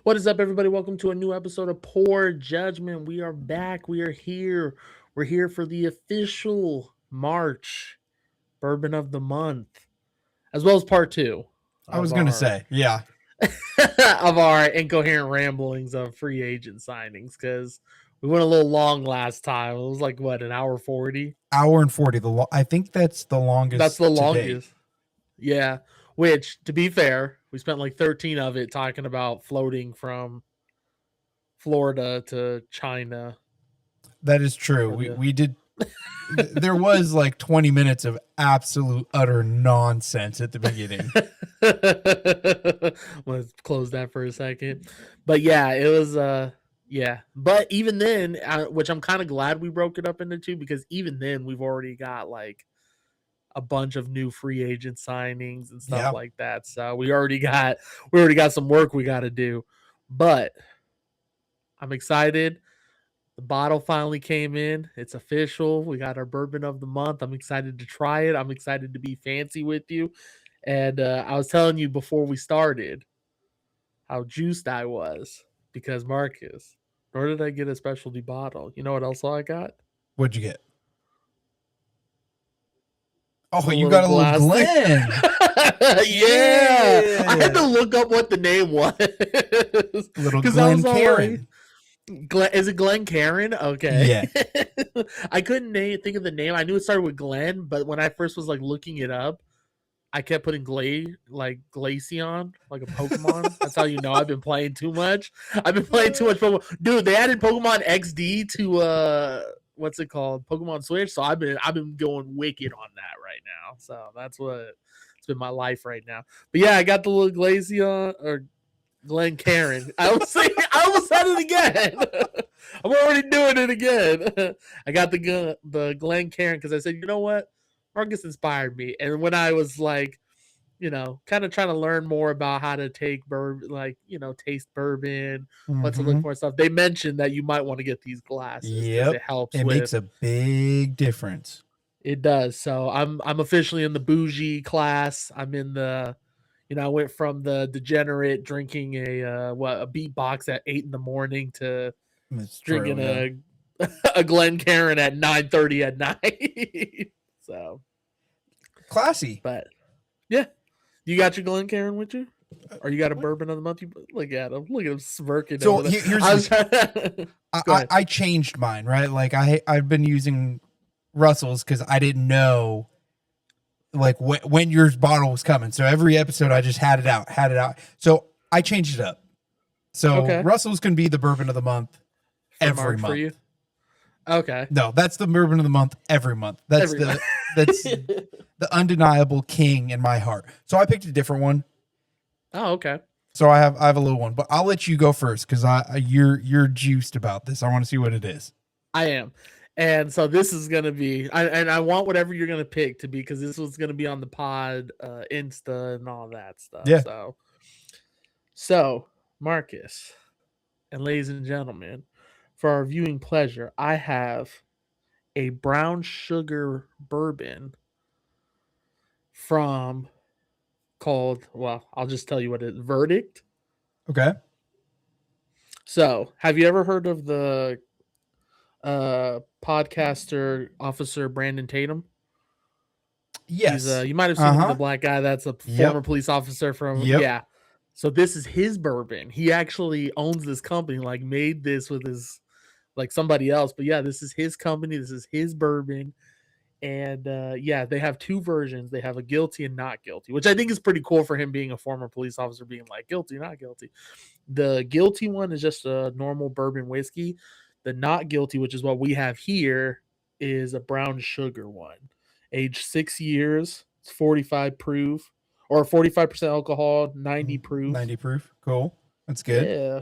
What is up, everybody? Welcome to a new episode of Poor Judgment. We are back. We are here. We're here for the official March Bourbon of the Month, as well as part two I was of going to our say, yeah. of our incoherent ramblings of free agent signings, because we went a little long last time. It was like what, an hour 40? Hour and 40. I think that's the That's longest the to date. longest. Yeah. Which, to be fair, we spent like 13 of it talking about floating from Florida to China. That is true. We did. There was like 20 minutes of absolute utter nonsense at the beginning. Let's close that for a second. But yeah, it was yeah. But even then, which I'm kind of glad we broke it up into two, because even then we've already got like a bunch of new free agent signings and stuff like that. So we already got some work we got to do. But I'm excited. The bottle finally came in. It's official. We got our bourbon of the month. I'm excited to try it. I'm excited to be fancy with you. And I was telling you before we started how juiced I was because Marcus, nor did I get a specialty bottle. You know what else I got? What'd you get? Oh, A you got a little Glen. Yeah. I had to look up what the name was. Little Glen Karen. Is it Glen Karen? Okay. Yeah. I couldn't think of the name. I knew it started with Glen, but when I first was like looking it up, I kept putting Glaceon, like a Pokemon. That's how you know I've been playing too much. I've been playing too much Pokemon. Dude, they added Pokemon XD to what's it called? Pokemon Switch. So I've been going wicked on that right now. So that's what it's been my life right now. But yeah, I got the little Glaceon or Glen Karen. I almost said it again. I'm already doing it again. I got the Glen Karen because I said, you know what? Marcus inspired me. And when I was like, kind of trying to learn more about how to take bourbon, taste bourbon, what to look for and stuff, they mentioned that you might want to get these glasses because it helps. It makes a big difference. It does. So I'm officially in the bougie class. I'm in the, I went from the degenerate drinking a beatbox at 8 a.m. to drinking a Glen Karen at 9:30 at night. So classy. But yeah, you got your Glen Karen with you, or you got a bourbon of the month? You look at him smirking. So here's I changed mine, right? Like I've been using Russell's because I didn't know like when your bottle was coming. So every episode I just had it out. So I changed it up. So Russell's can be the bourbon of the month every month. For you? Okay. No, that's the bourbon of the month every month. That's the undeniable king in my heart. So I picked a different one. Oh, okay. So I have a little one, but I'll let you go first because you're juiced about this. I want to see what it is. I am. And so this is going to be, I want whatever you're going to pick to be, because this was going to be on the pod, Insta and all that stuff. Yeah. So Marcus and ladies and gentlemen, for our viewing pleasure, I have a brown sugar bourbon I'll just tell you what it is. Verdict. Okay. So have you ever heard of the podcaster officer Brandon Tatum? Yes. You might have seen the black guy that's a former police officer from yeah. So this is his bourbon. He actually owns this company, like made this with his like somebody else. But yeah, this is his company. This is his bourbon. And they have two versions. They have a guilty and not guilty, which I think is pretty cool for him being a former police officer, being like guilty, not guilty. The guilty one is just a normal bourbon whiskey. The not guilty, which is what we have here, is a brown sugar one. Aged 6 years. It's 45 proof or 45% alcohol, 90 proof. 90 proof. Cool. That's good. Yeah.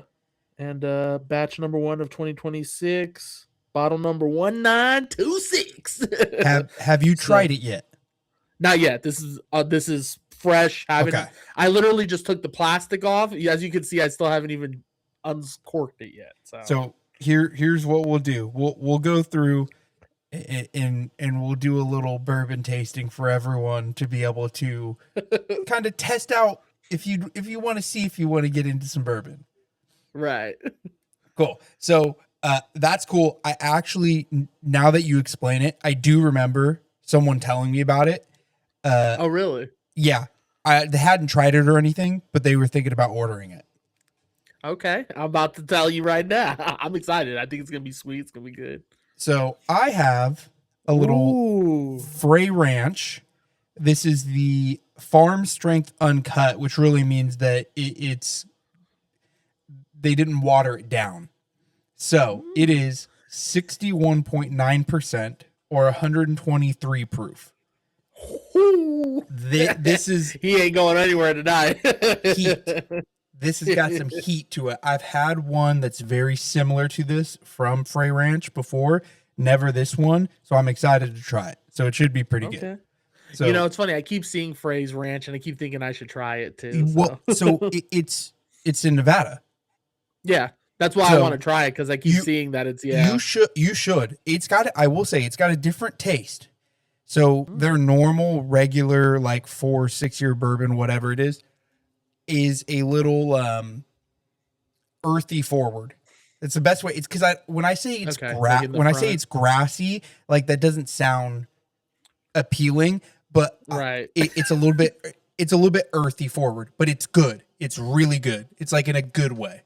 And batch number 1 of 2026. Bottle number 1926. Have you tried it yet? Not yet. This is fresh. I literally just took the plastic off. As you can see, I still haven't even uncorked it yet. So here's what we'll do. We'll go through and we'll do a little bourbon tasting for everyone to be able to kind of test out if you want to see if you want to get into some bourbon. Right. Cool. So that's cool. I actually, now that you explain it, I do remember someone telling me about it. Oh, really? Yeah. They hadn't tried it or anything, but they were thinking about ordering it. Okay. I'm about to tell you right now. I'm excited. I think it's going to be sweet. It's going to be good. So I have a little Ooh. Frey Ranch. This is the farm strength uncut, which really means that it's they didn't water it down. So it is 61.9% or 123 proof. This is he ain't going anywhere tonight. heat. This has got some heat to it. I've had one that's very similar to this from Frey Ranch before. Never this one, so I'm excited to try it. So it should be pretty good. So, you know, it's funny. I keep seeing Frey's Ranch, and I keep thinking I should try it too. It's in Nevada. Yeah, that's why I want to try it, because I keep seeing that it's You should. It's got. I will say it's got a different taste. So their normal, regular, like 4-6 year bourbon, whatever it is a little earthy forward. It's the best way. It's because when I say it's say it's grassy, like that doesn't sound appealing, but right, it's a little bit earthy forward, but it's good. It's really good. It's like in a good way.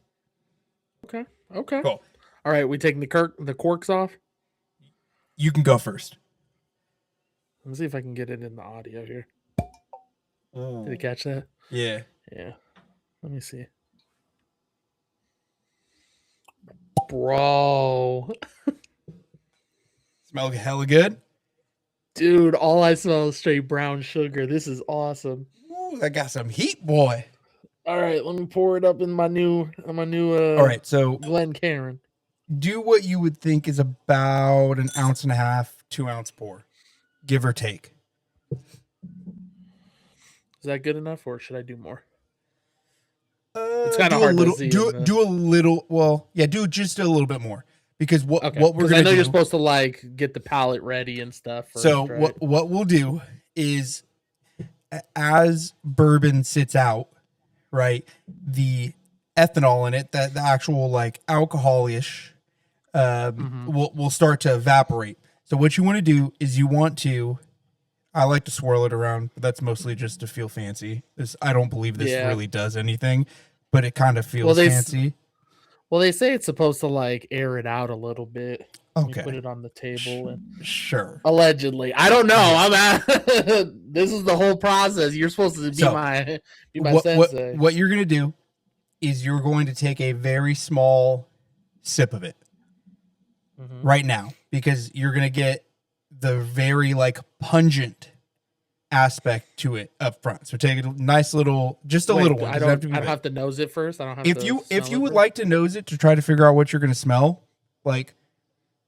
Okay. Cool. All right, we taking the corks off. You can go first. Let me see if I can get it in the audio here. Oh. Did you catch that? Yeah. Yeah. Let me see. Bro. Smell hella good. Dude, all I smell is straight brown sugar. This is awesome. Ooh, I got some heat, boy. All right, let me pour it up in my new all right, so Glencairn. Do what you would think is about 1.5 ounces, 2 ounce pour, give or take. Is that good enough, or should I do more? It's kind of hard to see. Do a little. Well, yeah, do just a little bit more, because what we're gonna I know you're supposed to like get the palate ready and stuff. First, so right? what we'll do is, as bourbon sits out, right, the ethanol in it, the actual like alcohol-ish, will start to evaporate. So what you want to do is I like to swirl it around, but that's mostly just to feel fancy. I don't believe this really does anything, but it kind of feels fancy. Well, they say it's supposed to like air it out a little bit. Okay. You put it on the table and sure. Allegedly, I don't know. Yeah. This is the whole process. You're supposed to be my sensei. What you're gonna do is you're going to take a very small sip of it right now, because you're gonna get the very like pungent aspect to it up front. So take a nice little, just a little one. I'd have to nose it first. I don't have if you would like to nose it to try to figure out what you're going to smell, like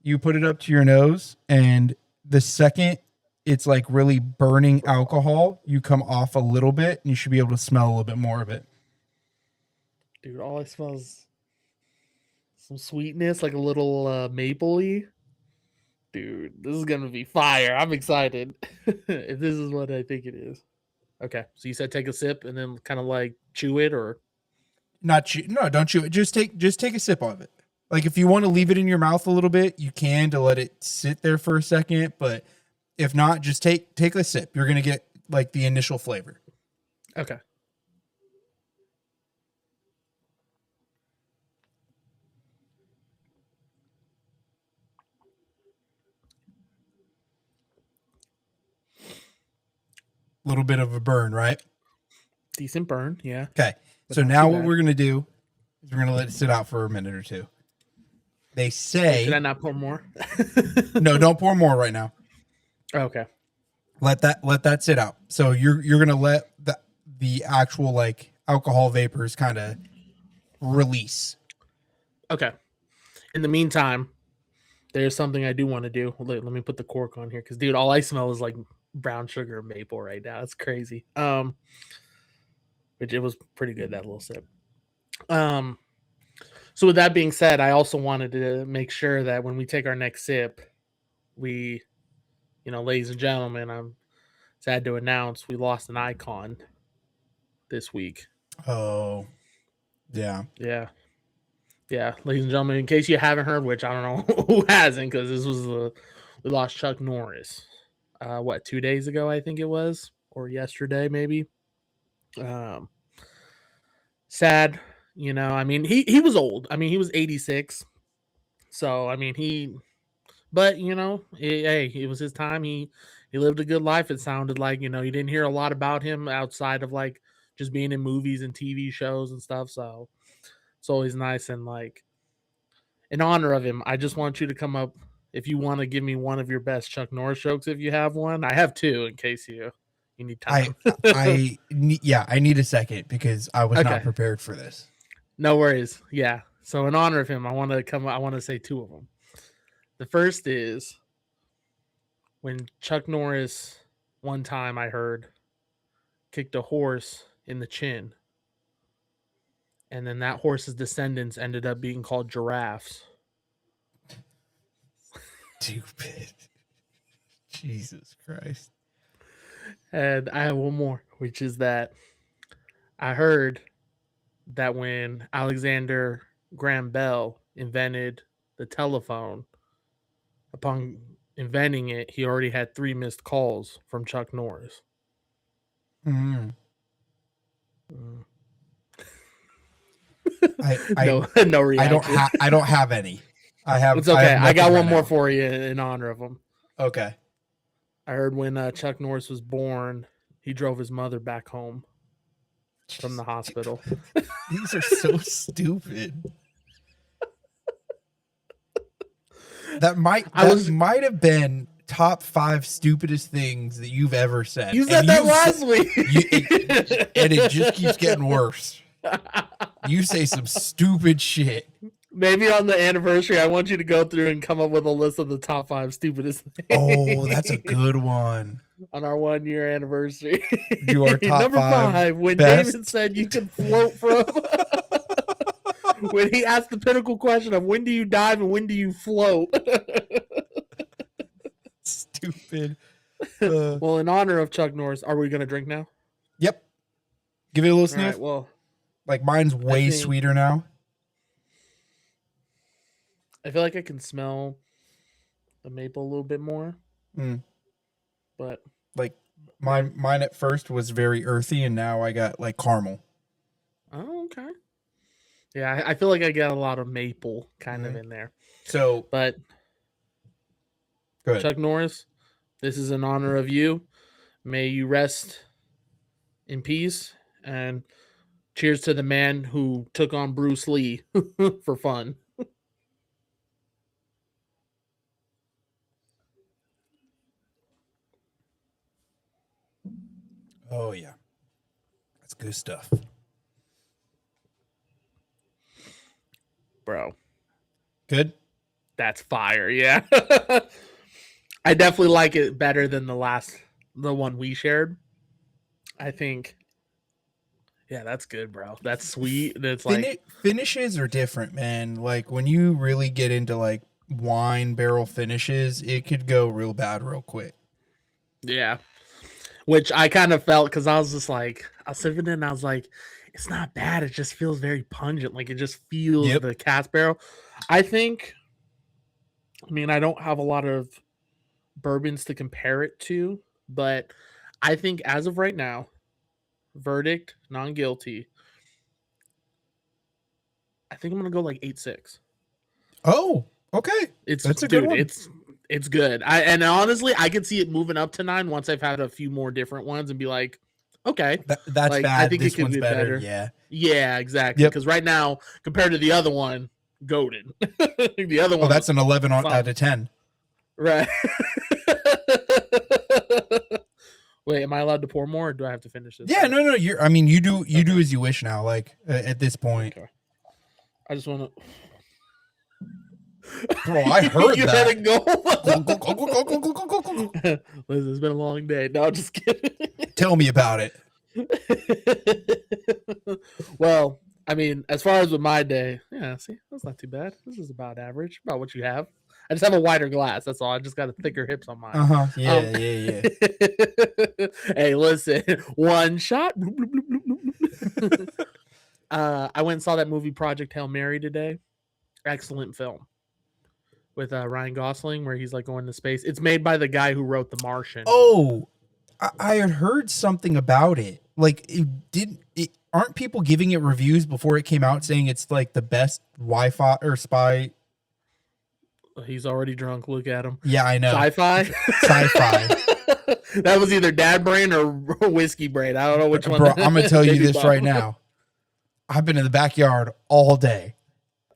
you put it up to your nose, and the second it's like really burning alcohol, you come off a little bit and you should be able to smell a little bit more of it. Dude, all I smell is some sweetness, like a little mapley. Dude, this is gonna be fire. I'm excited. If this is what I think it is. Okay, so you said take a sip and then kind of like chew it, or not chew? No, don't chew it. Just take a sip of it. Like if you want to leave it in your mouth a little bit, you can, to let it sit there for a second. But if not, just take a sip. You're gonna get like the initial flavor. Okay. Little bit of a burn, right? Decent burn, yeah. Okay. So now what we're going to do is we're going to let it sit out for a minute or two. They say... Should I not pour more? No, don't pour more right now. Okay. Let that sit out. So you're going to let the actual like alcohol vapors kind of release. Okay. In the meantime, there's something I do want to do. Let me put the cork on here, because dude, all I smell is like brown sugar and maple right now. It's crazy. Which it was pretty good, that little sip. So with that being said, I also wanted to make sure that when we take our next sip, we, ladies and gentlemen, I'm sad to announce we lost an icon this week. Oh, yeah. Yeah. Yeah, ladies and gentlemen, in case you haven't heard, which I don't know who hasn't, because this was we lost Chuck Norris. 2 days ago, I think it was, or yesterday, maybe. Um, Sad, I mean, he was old. I mean, he was 86. So I mean, but hey, it was his time. He lived a good life. It sounded like you didn't hear a lot about him outside of like just being in movies and TV shows and stuff. So it's always nice, and like in honor of him, I just want you to come up if you want to give me one of your best Chuck Norris jokes. If you have one, I have two in case you need time. I need a second because I was not prepared for this. No worries. Yeah. So in honor of him, I want to say two of them. The first is when Chuck Norris, one time I heard, kicked a horse in the chin. And then that horse's descendants ended up being called giraffes. Stupid. Jesus Christ. And I have one more, which is that I heard that when Alexander Graham Bell invented the telephone, upon inventing it, he already had 3 missed calls from Chuck Norris. Mm. No reaction. I don't have any. It's okay. I got one more for you in honor of him. Okay. I heard when Chuck Norris was born, he drove his mother back home from the hospital. These are so stupid. That might have been top 5 stupidest things that you've ever said. You said that last week. And it just keeps getting worse. You say some stupid shit. Maybe on the anniversary, I want you to go through and come up with a list of the top 5 stupidest things. Oh, that's a good one. On our 1-year anniversary. You are top Number 5, when best. David said you could float from... when he asked the pinnacle question of when do you dive and when do you float? Stupid. Well, in honor of Chuck Norris, are we going to drink now? Yep. Give it a little sniff. Right, well, like mine's way sweeter now. I feel like I can smell the maple a little bit more. But like mine at first was very earthy, and now I got like caramel. Oh, okay. Yeah, I feel like I got a lot of maple kind of in there. So, but Chuck Norris, this is in honor of you. May you rest in peace, and cheers to the man who took on Bruce Lee for fun. Oh yeah, that's good stuff, bro. Good. That's fire. Yeah. I definitely like it better than the one we shared. I think. Yeah, that's good, bro. That's sweet. That's like finishes are different, man. Like when you really get into like wine barrel finishes, it could go real bad real quick. Yeah. Which I kind of felt because I was just like, I was sipping it and I was like, it's not bad. It just feels very pungent. Like it just feels the cast barrel. I mean, I don't have a lot of bourbons to compare it to, but I think as of right now, verdict, non-guilty, I think I'm going to go like 8.6. Oh, okay. That's a good one. It's good. And honestly, I could see it moving up to 9 once I've had a few more different ones and be like, okay, that's like, bad. I think this it could one's be better. Yeah, exactly. Because right now, compared to the other one, goated. The other one. Oh, that's an 11 out of 10. Right. Wait, am I allowed to pour more, or do I have to finish this? Yeah, no. You do as you wish now. Like at this point, I just want to. Bro, I heard you that. Had it go. Liz, it's been a long day. No, just kidding. Tell me about it. Well, I mean, as far as with my day, yeah, see, that's not too bad. This is about average, about what you have. I just have a wider glass. That's all. I just got a thicker hips on mine. Yeah. Hey, listen, one shot. I went and saw that movie Project Hail Mary today. Excellent film with Ryan Gosling where he's like going to space. It's made by the guy who wrote The Martian. Oh, I had heard something about it. Like, aren't people giving it reviews before it came out saying it's like the best Wi-Fi or spy? He's already drunk. Look at him. Yeah, I know. Sci-fi. Sci-fi. That was either dad brain or whiskey brain. I don't know which one. Bro, I'm gonna tell you this right now. I've been in the backyard all day.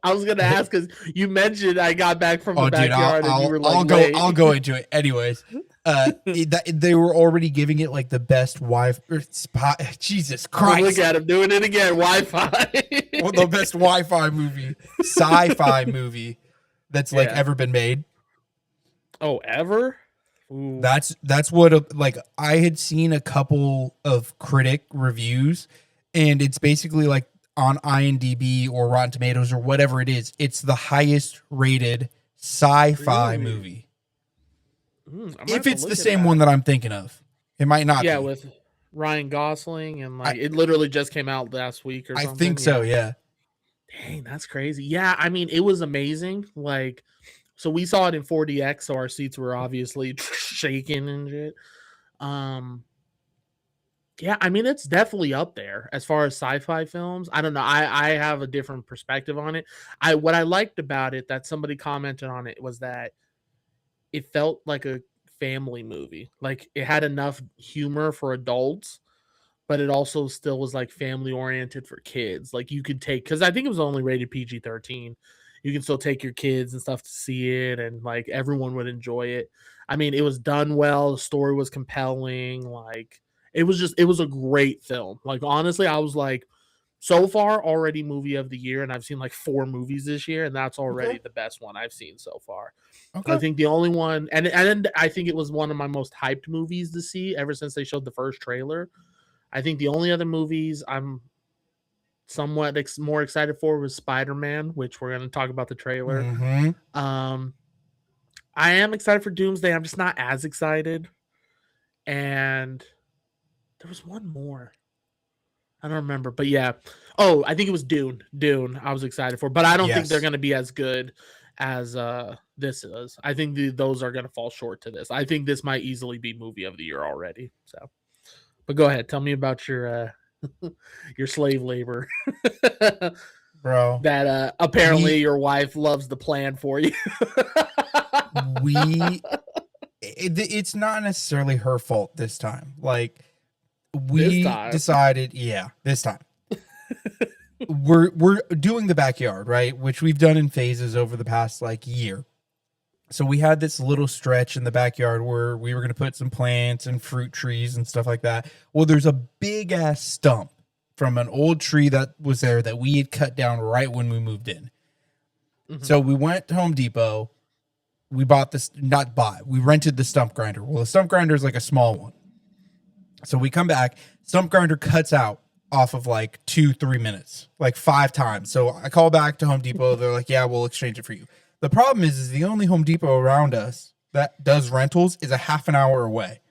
I was gonna ask because you mentioned I got back from the backyard and you were like, I'll go into it. Anyways, they were already giving it like the best Wi-Fi spot. Jesus Christ! Look at him doing it again. Wi-Fi. Well, the best Wi-Fi movie, sci-fi movie that's like ever been made. Oh, ever? Ooh. That's what like I had seen a couple of critic reviews, and it's basically like on IMDb or Rotten Tomatoes or whatever it is. It's the highest rated sci-fi movie. If it's the same one that I'm thinking of, it might not. Yeah, be. with Ryan Gosling and like it literally just came out last week or something. I think so. Yeah. Dang, that's crazy. Yeah, I mean, it was amazing. Like. So we saw it in 4DX, so our seats were obviously shaking and shit. Yeah, I mean, it's definitely up there as far as sci-fi films. I don't know. I have a different perspective on it. What I liked about it that somebody commented on it was that it felt like a family movie. Like it had enough humor for adults, but it also still was like family oriented for kids. Like you could take, because I think it was only rated PG-13. You can still take your kids and stuff to see it, and like everyone would enjoy it. I mean, it was done well. The story was compelling. Like it was a great film. Like honestly, I was like, so far already movie of the year, and I've seen like 4 movies this year, and that's already the best one I've seen so far. Okay. I think the only one, and I think it was one of my most hyped movies to see ever since they showed the first trailer. I think the only other movies I'm somewhat more excited for was Spider-Man, which we're going to talk about the trailer. Mm-hmm. I am excited for Doomsday. I'm just not as excited. And there was one more. I don't remember, but yeah. Oh, I think it was Dune. I was excited for, but I don't think they're going to be as good as this is. I think those are going to fall short to this. I think this might easily be movie of the year already. So, but go ahead. Tell me about your slave labor. Bro, that apparently your wife loves the plan for you. It's not necessarily her fault this time. Like we decided, this time we're doing the backyard, right? Which we've done in phases over the past like year. So we had this little stretch in the backyard where we were going to put some plants and fruit trees and stuff like that. Well, there's a big ass stump from an old tree that was there that we had cut down right when we moved in. Mm-hmm. So we went to Home Depot. We we rented the stump grinder. Well, the stump grinder is like a small one. So we come back, stump grinder cuts out off of like 2-3 minutes, like 5 times. So I call back to Home Depot. They're like, yeah, we'll exchange it for you. The problem is the only Home Depot around us that does rentals is a half an hour away.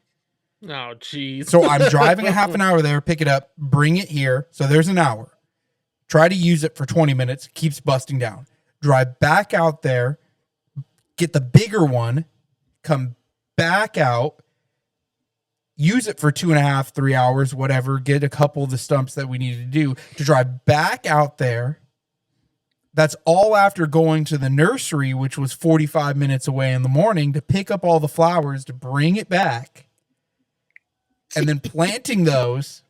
Oh, geez. So I'm driving a half an hour there, pick it up, bring it here. So there's an hour. Try to use it for 20 minutes. Keeps busting down. Drive back out there, get the bigger one, come back out, use it for 2.5, 3 hours, whatever, get a couple of the stumps that we need to do to drive back out there. That's all after going to the nursery, which was 45 minutes away in the morning, to pick up all the flowers, to bring it back, and then planting those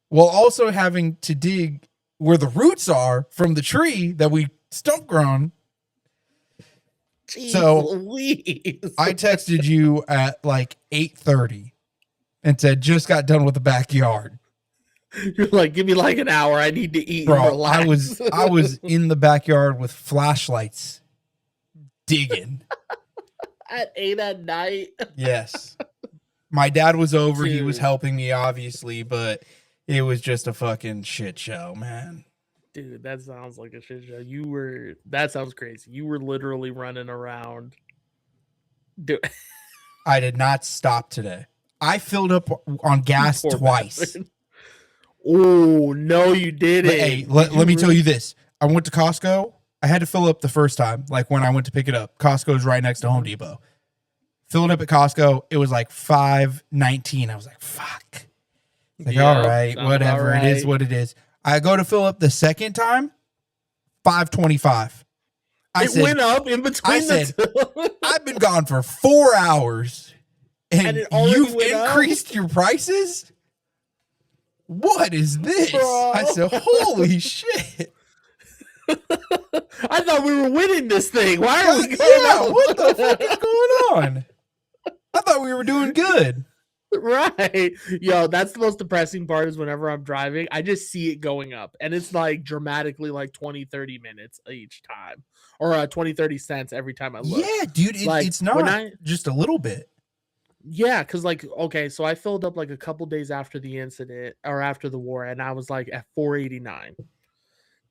while also having to dig where the roots are from the tree that we stump grown. Jeez, so Louise. I texted you at like 8:30 and said, just got done with the backyard. You're like, give me like an hour. I need to eat. Bro, I was in the backyard with flashlights digging. At 8 at night? Yes. My dad was over. Dude. He was helping me, obviously, but it was just a fucking shit show, man. Dude, that sounds like a shit show. That sounds crazy. You were literally running around. Dude. I did not stop today. I filled up on gas twice. Bastard. Oh, no, you didn't. Hey, let me tell you this. I went to Costco. I had to fill up the first time, like when I went to pick it up. Costco's right next to Home Depot. Filled up at Costco. It was like $5.19. I was like, fuck. Like, all right, whatever. Right. It is what it is. I go to fill up the second time, $5.25. It went up in between. I said, I've been gone for 4 hours, and you've increased your prices? What is this? Bro. I said, holy shit. I thought we were winning this thing. Why are we going up? What the fuck is going on? I thought we were doing good. Right. Yo, that's the most depressing part is whenever I'm driving, I just see it going up. And it's like dramatically like 20, 30 minutes each time. Or 20, 30 cents every time I look. Yeah, dude. It's not just a little bit. Yeah, because like, okay, so I filled up like a couple days after the incident or after the war, and I was like at $4.89.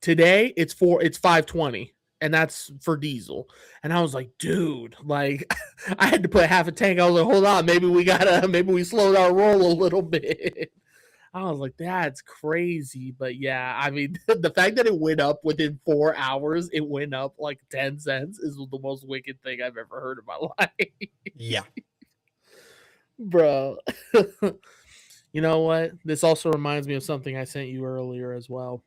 Today it's $5.20. And that's for diesel. And I was like, dude, like I had to put half a tank. I was like, hold on, maybe we slowed our roll a little bit. I was like, that's crazy. But yeah, I mean, the fact that it went up within 4 hours, it went up like 10 cents is the most wicked thing I've ever heard in my life. Yeah. Bro. You know what? This also reminds me of something I sent you earlier as well,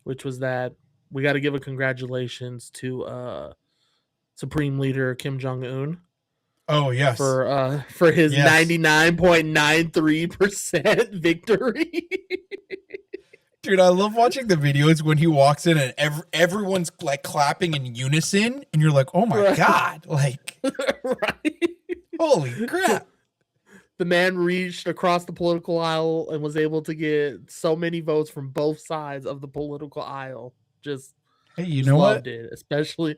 which was that we got to give a congratulations to Supreme Leader Kim Jong-un. Oh, yes. For his 99.93% victory. Dude, I love watching the videos when he walks in and everyone's like clapping in unison and you're like, "Oh my god." Like right. Holy crap. The man reached across the political aisle and was able to get so many votes from both sides of the political aisle. Just hey, you know loved what? it, especially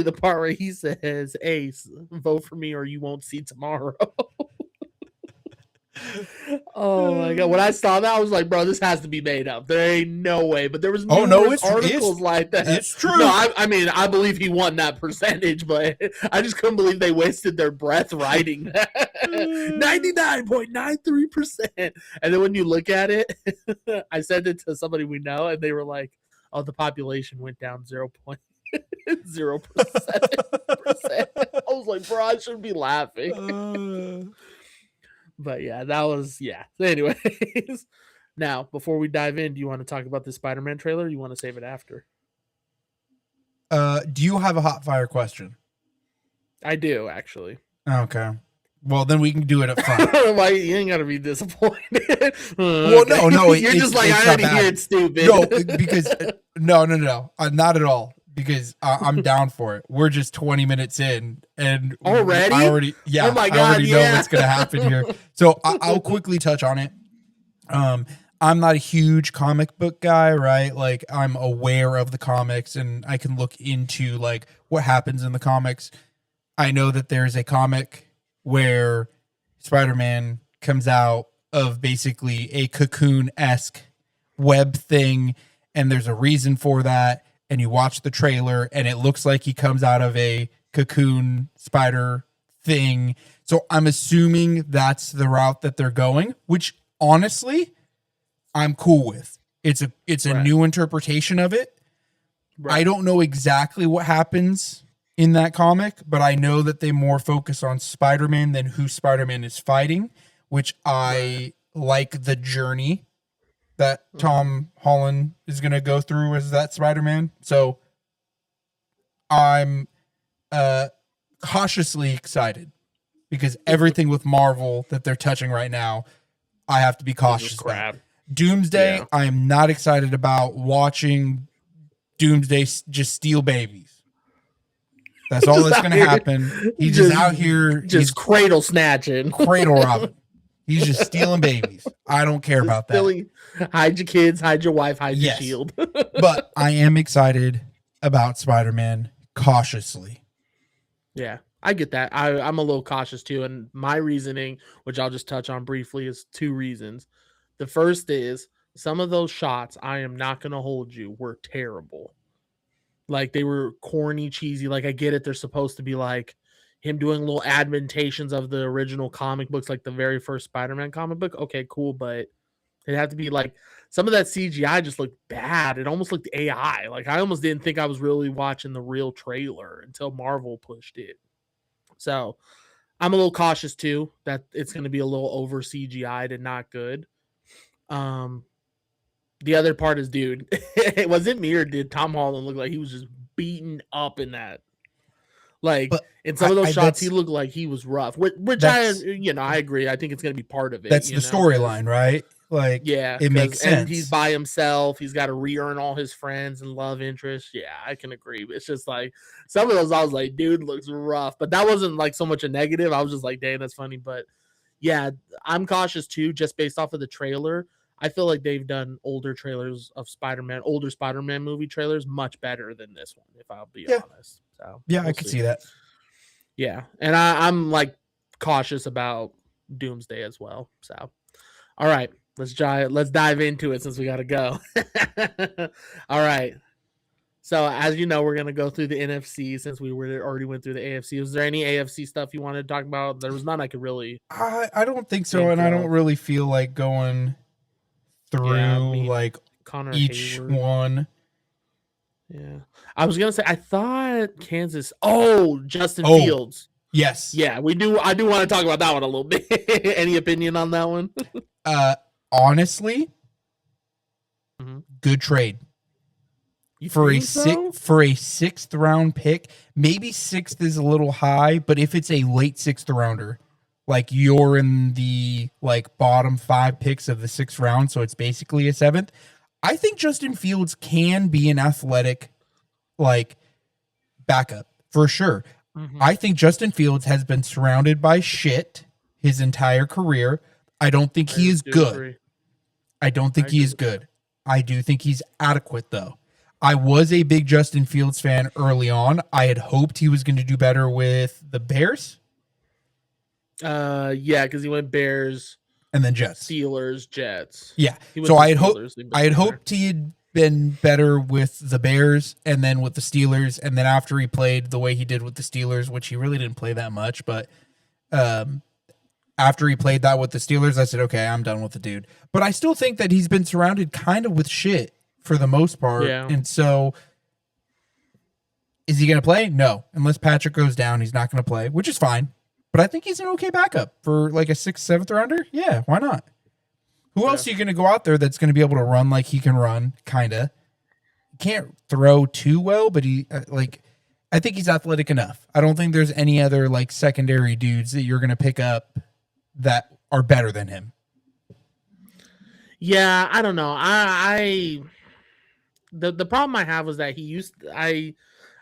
the part where he says, "Ace, vote for me or you won't see tomorrow." Oh my god! When I saw that, I was like, "Bro, this has to be made up. There ain't no way." But there was articles like that. It's true. No, I mean, I believe he won that percentage, but I just couldn't believe they wasted their breath writing that 99.93%. And then when you look at it, I sent it to somebody we know, and they were like, "Oh, the population went down 0.0%." I was like, "Bro, I should be laughing." But yeah, that was Anyways, now before we dive in, do you want to talk about the Spider-Man trailer? Or you want to save it after? Do you have a hot fire question? I do actually. Okay. Well, then we can do it up front. Why you ain't gotta be disappointed? Well, no, you're just like I already hear it stupid. No, because no, not at all. Because I'm down for it. We're just 20 minutes in, and already, oh my God, I already know what's gonna happen here. So I'll quickly touch on it. I'm not a huge comic book guy, right? Like I'm aware of the comics, and I can look into like what happens in the comics. I know that there's a comic where Spider-Man comes out of basically a cocoon-esque web thing, and there's a reason for that. And you watch the trailer and it looks like he comes out of a cocoon spider thing. So I'm assuming that's the route that they're going, which honestly, I'm cool with. It's a new interpretation of it. Right. I don't know exactly what happens in that comic, but I know that they more focus on Spider-Man than who Spider-Man is fighting, which I like the journey that Tom Holland is going to go through as that Spider-Man. So I'm cautiously excited because everything with Marvel that they're touching right now, I have to be cautious about. Doomsday, I am not excited about watching Doomsday just steal babies. That's all that's going to happen. He's just out here. Just cradle snatching. Cradle robbing. He's just stealing babies. I don't care about that. Hide your kids, hide your wife, hide your shield. But I am excited about Spider-Man cautiously. Yeah, I get that. I'm a little cautious too. And my reasoning, which I'll just touch on briefly, is two reasons. The first is some of those shots, I am not going to hold you, were terrible. Like they were corny, cheesy. Like I get it. They're supposed to be like him doing little adaptations of the original comic books, like the very first Spider-Man comic book. Okay, cool. But It had to be like some of that CGI just looked bad. It almost looked AI. Like I almost didn't think I was really watching the real trailer until Marvel pushed it. So I'm a little cautious too that it's going to be a little over CGI'd and not good. The other part is, dude, was it me or did Tom Holland look like he was just beaten up in that? Like But in some of those shots, he that's looked like he was rough. Which that's I agree. I think it's going to be part of it. that's the storyline, right? Like, Yeah, it makes and he's sense. by himself. He's got to re-earn all his friends and love interests. Yeah, I can agree. It's just like some of those, I was like, dude, looks rough. But that wasn't like so much a negative. I was just like, dang, that's funny. But yeah, I'm cautious too, just based off of the trailer. I feel like they've done older trailers of Spider-Man, older Spider-Man movie trailers much better than this one, if I'll be Yeah. honest. So Yeah, I we'll could see. see that. Yeah, and I'm like cautious about Doomsday as well. So, all right, let's dive into it since we got to go. All right. So as you know, we're gonna go through the NFC since we already went through the AFC. Was there any AFC stuff you wanted to talk about? There was none I could really I don't think so, think and I don't of. really feel like going Yeah, through me, like Connor each Hayward. one. Yeah, I was gonna say I thought Kansas. Oh, Justin Oh, Fields. yes. Yeah, we do. I do want to talk about that one a little bit. Any opinion on that one? Honestly, good trade. You For think so? for a 6th round pick. Maybe 6th is a little high, but if it's a late 6th rounder, like you're in the like bottom 5 picks of the 6th round, so it's basically a 7th. I think Justin Fields can be an athletic like backup for sure. I think Justin Fields has been surrounded by shit his entire career. I don't think he is good. Agree. I don't think he is good. I do think he's adequate, though. I was a big Justin Fields fan early on. I had hoped he was going to do better with the Bears. Yeah, because he went Bears and then Jets, Steelers, Jets. Yeah. So I had hoped he had been better with the Bears and then with the Steelers, and then after he played the way he did with the Steelers, which he really didn't play that much, but after he played that with the Steelers, I said, okay, I'm done with the dude. But I still think that he's been surrounded kind of with shit for the most part. Yeah. And so is he going to play? No. Unless Patrick goes down, he's not going to play, which is fine. But I think he's an okay backup for like a 6th, 7th rounder. Yeah, why not? Who else are you going to go out there that's going to be able to run like he can run, kind of? Can't throw too well, but he I think he's athletic enough. I don't think there's any other like secondary dudes that you're going to pick up that are better than him. Yeah, I don't know. The problem I have was that I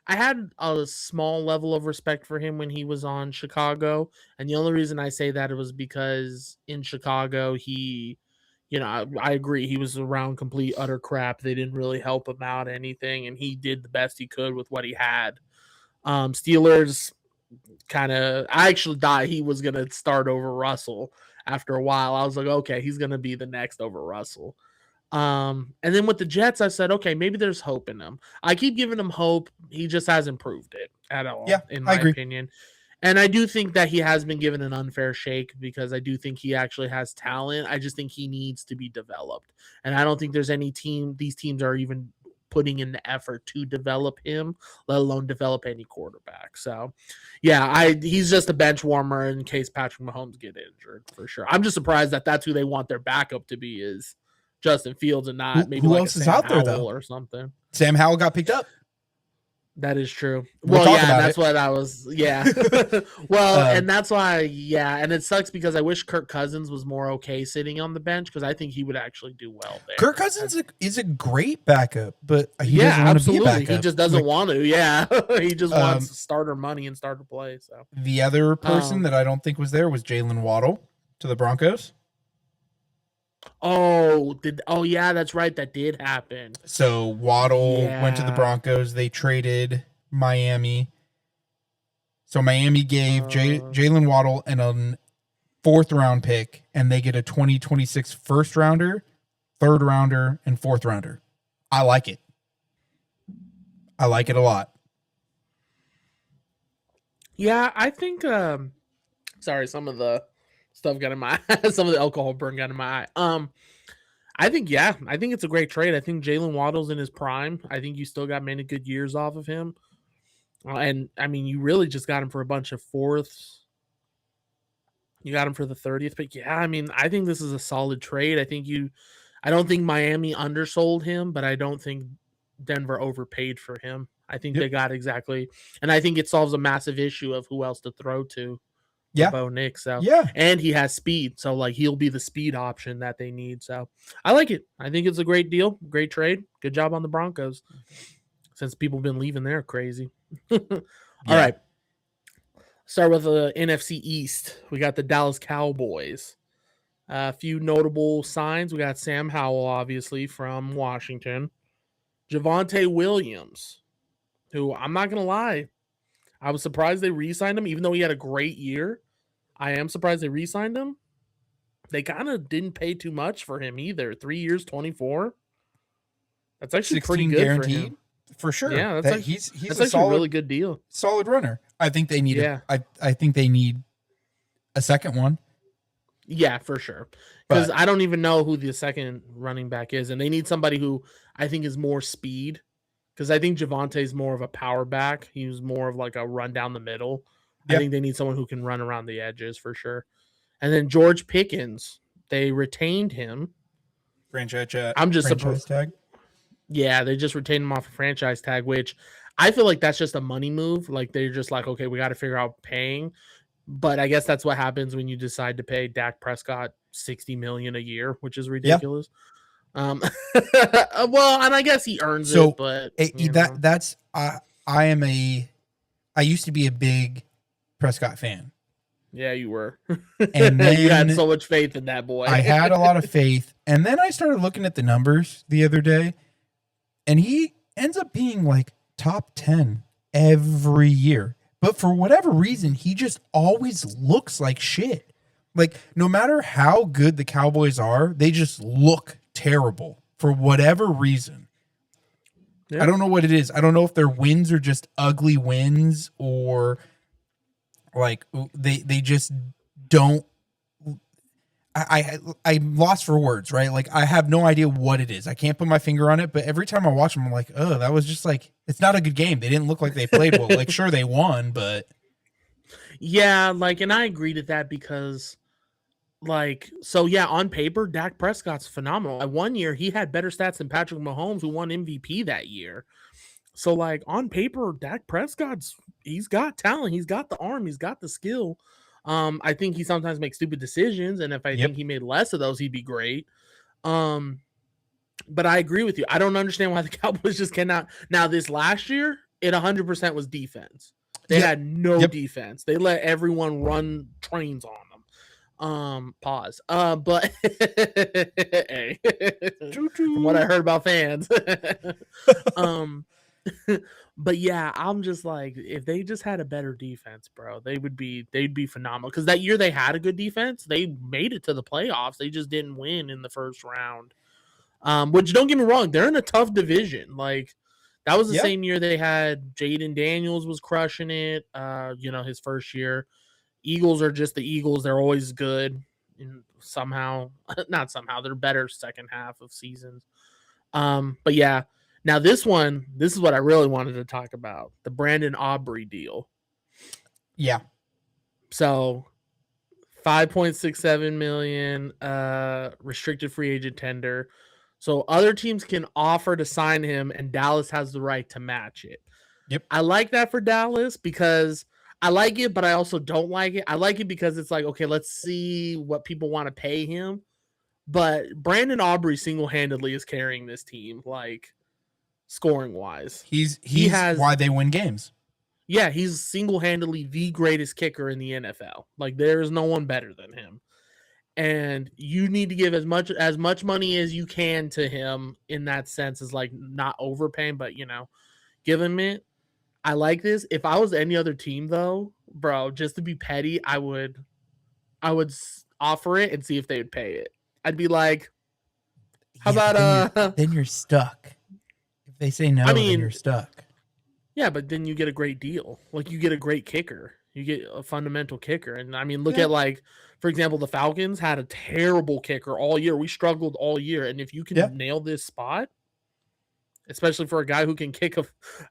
had a small level of respect for him when he was on Chicago, and the only reason I say that it was because in Chicago he, I agree, he was around complete utter crap. They didn't really help him out anything, and he did the best he could with what he had. Steelers I actually thought he was gonna start over Russell after a while. I was like, okay, he's gonna be the next over Russell. And then with the Jets, I said, okay, maybe there's hope in him. I keep giving him hope. He just hasn't proved it at all, in my opinion. And I do think that he has been given an unfair shake because I do think he actually has talent. I just think he needs to be developed. And I don't think there's any these teams are even putting in the effort to develop him, let alone develop any quarterback. So, yeah, he's just a bench warmer in case Patrick Mahomes get injured for sure. I'm just surprised that that's who they want their backup to be is Justin Fields and not maybe who like else a is Sam out there Howell though or something. Sam Howell got picked up. That is true. Well, yeah, that's what I was. Yeah. Well, and that's why. Yeah, and it sucks because I wish Kirk Cousins was more okay sitting on the bench because I think he would actually do well there. Kirk Cousins is a great backup, but he doesn't want to be a backup. He just doesn't want to. Yeah, he just wants starter money and starter play. So the other person that I don't think was there was Jalen Waddle to the Broncos. Yeah, that's right. That did happen. So Waddle went to the Broncos. They traded Miami. So Miami gave Jalen Waddle a 4th round pick, and they get a 2026 1st rounder, 3rd rounder, and 4th rounder. I like it. I like it a lot. Yeah, I think. Sorry, some of the stuff got in my eye. Some of the alcohol burn got in my eye. I think it's a great trade. I think Jalen Waddle's in his prime. I think you still got many good years off of him. And I mean, you really just got him for a bunch of fourths. You got him for the 30th pick. Yeah, I mean, I think this is a solid trade. I don't think Miami undersold him, but I don't think Denver overpaid for him. I think they got exactly, and I think it solves a massive issue of who else to throw to for Bo Nix. So and he has speed, so like he'll be the speed option that they need. So I like it. I think it's a great deal, great trade. Good job on the Broncos. Since people have been leaving there crazy. All right. Start with the NFC East. We got the Dallas Cowboys. A few notable signs. We got Sam Howell, obviously, from Washington. Javonte Williams, who I'm not going to lie, I was surprised they re-signed him, even though he had a great year. I am surprised they re-signed him. They kind of didn't pay too much for him either. 3 years, 24. That's actually pretty good guaranteed for him. For sure. Yeah, he's actually a really good deal. Solid runner. I think they need I think they need a second one. Yeah, for sure. Because I don't even know who the second running back is, and they need somebody who I think is more speed. Because I think Javonte's more of a power back. He was more of like a run down the middle. I think they need someone who can run around the edges for sure. And then George Pickens, they retained him. Franchise tag. Yeah, they just retained him off a franchise tag, which I feel like that's just a money move. Like they're just like, okay, we got to figure out paying. But I guess that's what happens when you decide to pay Dak Prescott $60 million a year, which is ridiculous. Well, and I guess he earns it, but I used to be a big Prescott fan. Yeah, you were. And then you had so much faith in that boy. I had a lot of faith. And then I started looking at the numbers the other day, and he ends up being like top 10 every year. But for whatever reason, he just always looks like shit. Like, no matter how good the Cowboys are, they just look terrible for whatever reason. Yeah. I don't know what it is. I don't know if their wins are just ugly wins or like they just don't. I'm lost for words, right? Like I have no idea what it is. I can't put my finger on it, but every time I watch them, I'm like, oh, that was just like, it's not a good game. They didn't look like they played well. Like, sure, they won, but yeah, like, and I agree to that because, like, so yeah, on paper, Dak Prescott's phenomenal. At 1 year, he had better stats than Patrick Mahomes, who won MVP that year. So, like, on paper, Dak he's got talent, he's got the arm, he's got the skill. I think he sometimes makes stupid decisions, and if I think he made less of those, he'd be great. But I agree with you. I don't understand why the Cowboys just cannot. Now, this last year, it 100% was defense. They had no defense. They let everyone run trains on them. Pause. But hey, from what I heard about fans. But yeah, I'm just like, if they just had a better defense, bro, they'd be phenomenal. Because that year they had a good defense. They made it to the playoffs. They just didn't win in the first round. Which, don't get me wrong, they're in a tough division. Like, that was the same year they had Jaden Daniels was crushing it. His first year. Eagles are just the Eagles. They're always good. And not somehow, they're better second half of seasons. But yeah. Now, this is what I really wanted to talk about, the Brandon Aubrey deal. Yeah. So, $5.67 million restricted free agent tender. So, other teams can offer to sign him, and Dallas has the right to match it. Yep. I like that for Dallas because I like it, but I also don't like it. I like it because it's like, okay, let's see what people want to pay him. But Brandon Aubrey single-handedly is carrying this team, like, scoring wise. He has why they win games. Yeah, he's single-handedly the greatest kicker in the NFL. Like, there is no one better than him. And you need to give as much money as you can to him in that sense, as like not overpaying, but give him it. I like this. If I was any other team though, bro, just to be petty, I would offer it and see if they would pay it. I'd be like, how about then you're stuck. They say no, then you're stuck. Yeah, but then you get a great deal. Like, you get a great kicker. You get a fundamental kicker. And I mean, look Yeah. at like, for example, the Falcons had a terrible kicker all year. We struggled all year. And if you can nail this spot, especially for a guy who can kick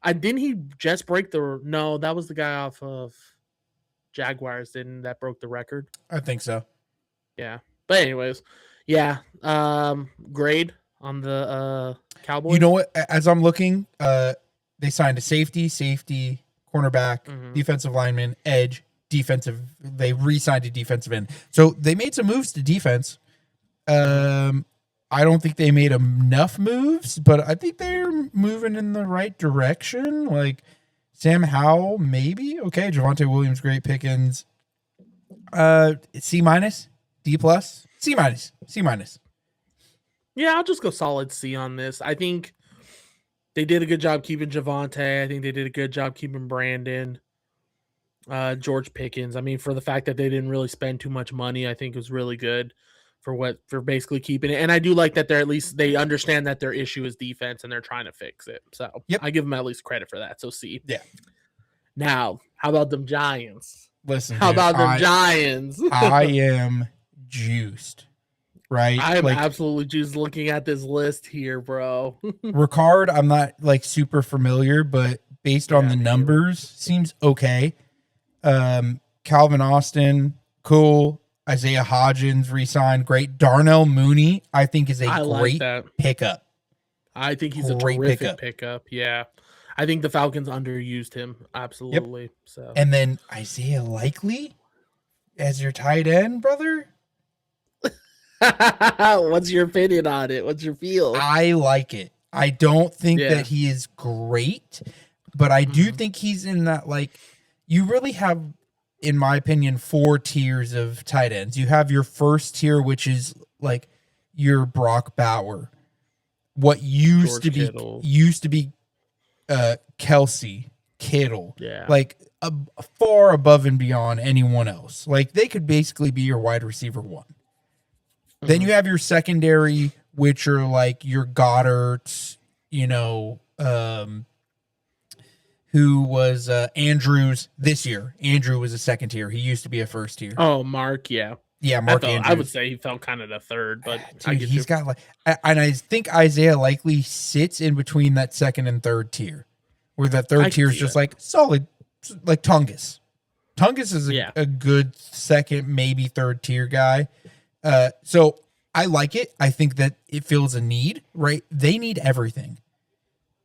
didn't he just break no, that was the guy off of Jaguars, that broke the record? I think so. Yeah. But anyways, yeah. Grade on the Cowboys. You know what? As I'm looking, they signed a safety, cornerback, defensive lineman, edge, defensive. They re-signed a defensive end. So they made some moves to defense. I don't think they made enough moves, but I think they're moving in the right direction. Like Sam Howell, maybe. Okay, Javonte Williams, great Pickens. C-, D+, C-. Yeah, I'll just go solid C on this. I think they did a good job keeping Javonte. I think they did a good job keeping Brandon. George Pickens. I mean, for the fact that they didn't really spend too much money, I think it was really good for basically keeping it. And I do like that they understand that their issue is defense and they're trying to fix it. So I give them at least credit for that. So C. Yeah. Now, how about them Giants? Listen, how about them Giants? I am juiced. Right? I'm absolutely juiced looking at this list here, bro. Ricard, I'm not like super familiar, but based on the numbers, seems okay. Calvin Austin, cool. Isaiah Hodgins re-signed, great. Darnell Mooney, I think, is a great pickup. I think he's a terrific pickup. Yeah. I think the Falcons underused him. Absolutely. Yep. So. And then Isaiah Likely as your tight end, brother? What's your opinion on it? What's your feel? I like it. I don't think that he is great, but I do think he's in that, like, you really have, in my opinion, 4 tiers of tight ends. You have your first tier, which is like your Brock Bauer. What used to be Kelsey, Kittle. Yeah. Like far above and beyond anyone else. Like they could basically be your wide receiver 1. Then you have your secondary, which are like your Goddards, who was Andrews this year. Andrew was a second tier. He used to be a first tier. Oh, Mark, yeah. Yeah, Mark Andrews. I would say he fell kind of the third, but dude, he's got like, and I think Isaiah Likely sits in between that second and third tier, where that third tier is just like solid, like Tungus. Tungus is a good second, maybe third tier guy. So I like it. I think that it fills a need, right? They need everything.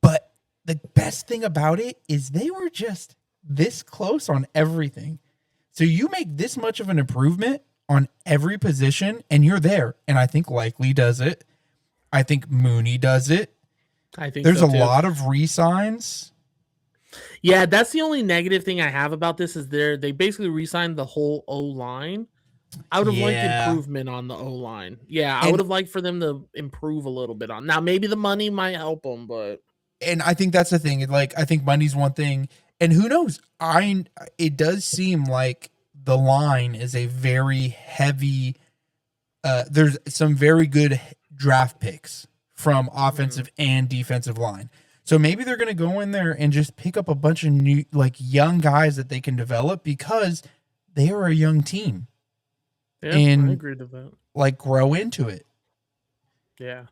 But the best thing about it is they were just this close on everything. So you make this much of an improvement on every position and you're there. And I think Likely does it. I think Mooney does it. I think there's a lot of re-signs. Yeah, that's the only negative thing I have about this is they basically re-signed the whole O-line. I would have liked improvement on the O-line. Yeah, I would have liked for them to improve a little bit on. Now, maybe the money might help them, but... And I think that's the thing. Like, I think money's one thing. And who knows? It does seem like the line is a very heavy... there's some very good draft picks from offensive and defensive line. So maybe they're going to go in there and just pick up a bunch of new, like, young guys that they can develop because they are a young team. Yeah, I agree with that. Like grow into it. Yeah.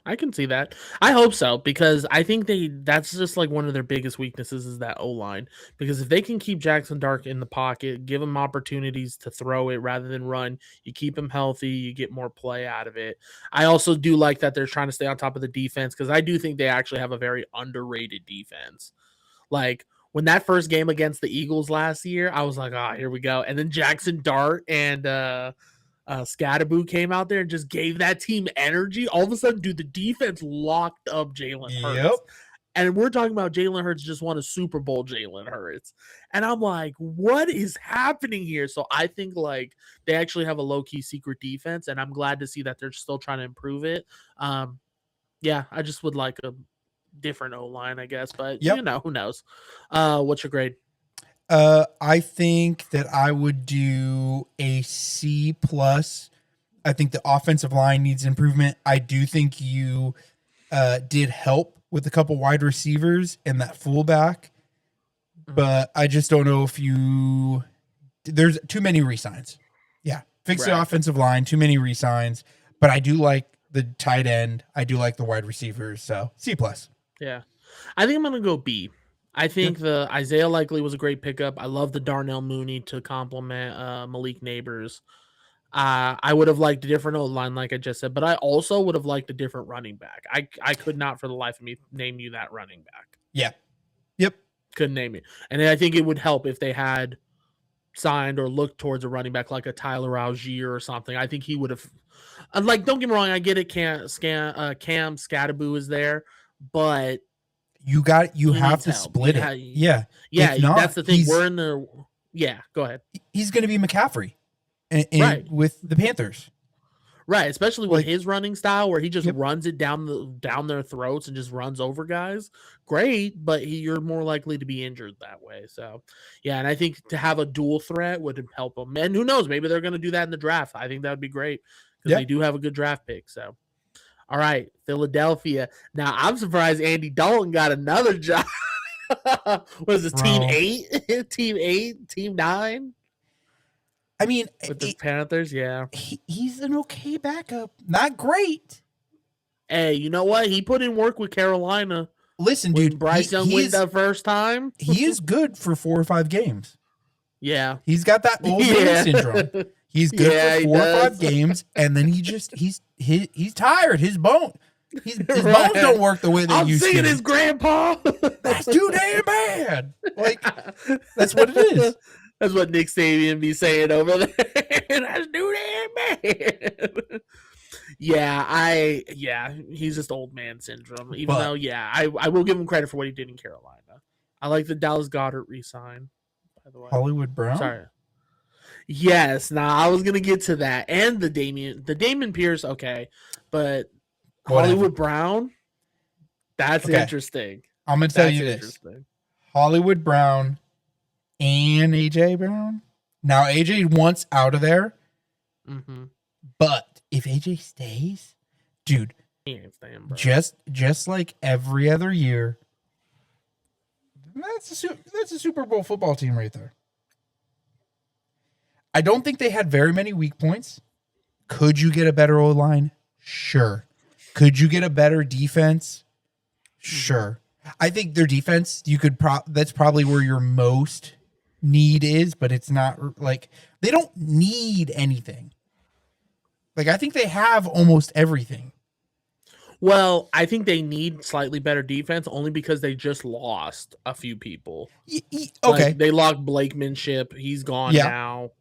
I can see that. I hope so, because I think that's just like one of their biggest weaknesses is that O-line. Because if they can keep Jackson Dart in the pocket, give him opportunities to throw it rather than run, you keep him healthy, you get more play out of it. I also do like that they're trying to stay on top of the defense because I do think they actually have a very underrated defense. Like when that first game against the Eagles last year, I was like, here we go. And then Jackson Dart and Scatterboo came out there and just gave that team energy. All of a sudden, dude, the defense locked up Jalen Hurts. Yep. And we're talking about Jalen Hurts just won a Super Bowl, Jalen Hurts. And I'm like, what is happening here? So I think like they actually have a low-key secret defense, and I'm glad to see that they're still trying to improve it. Yeah, I just would like a different O-line, I guess, but who knows? What's your grade? I think that I would do a C+. I think the offensive line needs improvement. I do think you did help with a couple wide receivers and that fullback, but I just don't know if there's too many resigns. Yeah. Fix the offensive line, too many resigns, but I do like the tight end. I do like the wide receivers. So C+. Yeah. I think I'm going to go B. I think the Isaiah Likely was a great pickup. I love the Darnell Mooney to complement Malik Neighbors. I would have liked a different old line, like I just said, but I also would have liked a different running back. I could not for the life of me name you that running back. Yeah. Yep. Couldn't name it. And I think it would help if they had signed or looked towards a running back like a Tyler Algier or something. I think he would have. Like, don't get me wrong, I get it. Cam Scattaboo is there, but you have to split it. Yeah. That's the thing. We're in the. Yeah, go ahead. He's going to be McCaffrey, right, with the Panthers. Right, especially with his running style where he just runs it down their throats and just runs over guys. Great, but you're more likely to be injured that way. So, yeah, and I think to have a dual threat would help them. And who knows, maybe they're going to do that in the draft. I think that would be great because they do have a good draft pick. So, all right, Philadelphia. Now, I'm surprised Andy Dalton got another job. What is this, Team 8? Team 8? Team 9? I mean, with the Panthers, he's an okay backup. Not great. Hey, you know what? He put in work with Carolina. Listen, dude, Bryce Young went the first time. He is good for 4 or 5 games. Yeah. He's got that old man syndrome. He's good for 4 or 5 games, and then he's tired. His bones don't work the way they used to. I'm seeing his grandpa. That's too damn bad. Like, that's what it is. That's what Nick Saban be saying over there. That's too damn bad. He's just old man syndrome. Even though, I will give him credit for what he did in Carolina. I like the Dallas Goedert re-sign, by the way. Hollywood Brown? Sorry. Yes, I was gonna get to that. And the Damon Pierce, okay. But Hollywood Brown, that's interesting. I'm gonna tell you this. Hollywood Brown and AJ Brown. Now AJ wants out of there. Mm-hmm. But if AJ stays, dude, he ain't staying, bro. Just like every other year, that's a Super Bowl football team right there. I don't think they had very many weak points. Could you get a better O-line? Sure. Could you get a better defense? Sure. I think their defense, that's probably where your most need is, but it's not like they don't need anything. Like, I think they have almost everything. Well, I think they need slightly better defense only because they just lost a few people. Okay. Like, they lost Blakemanship. He's gone now.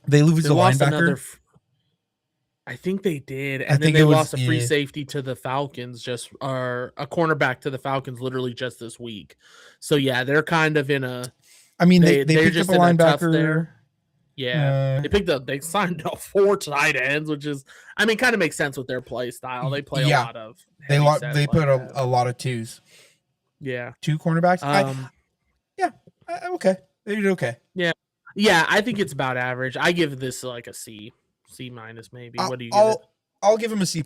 They lose the linebacker. I think they did. And then they lost a free safety to the Falcons, or a cornerback to the Falcons literally just this week. So, yeah, they're kind of in a... I mean, they picked up a linebacker there. Yeah, they signed 4 tight ends, which is, I mean, kind of makes sense with their play style. They play a lot of. They put a lot of twos. Yeah, 2 cornerbacks. Okay, they did okay. Yeah. I think it's about average. I give this like a C minus maybe. What do you give it? I'll give him a C+.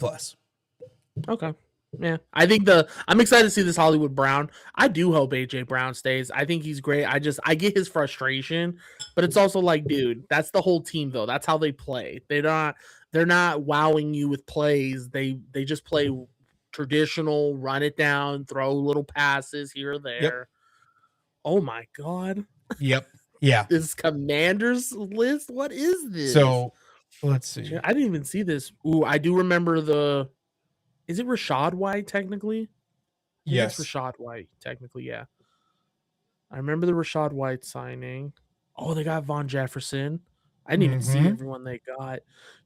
Okay. Yeah, I think I'm excited to see this Hollywood Brown. I do hope AJ Brown stays. I think he's great. I get his frustration, but it's also like, dude, that's the whole team though. That's how they play. They're not wowing you with plays. They just play traditional, run it down, throw little passes here or there. Yep. Oh my God. Yep. Yeah. This Commanders list. What is this? So let's see. I didn't even see this. Ooh, I do remember is it Rashad White technically? Yes. It's Rashad White technically, yeah. I remember the Rashad White signing. Oh, they got Von Jefferson. I didn't even see everyone they got.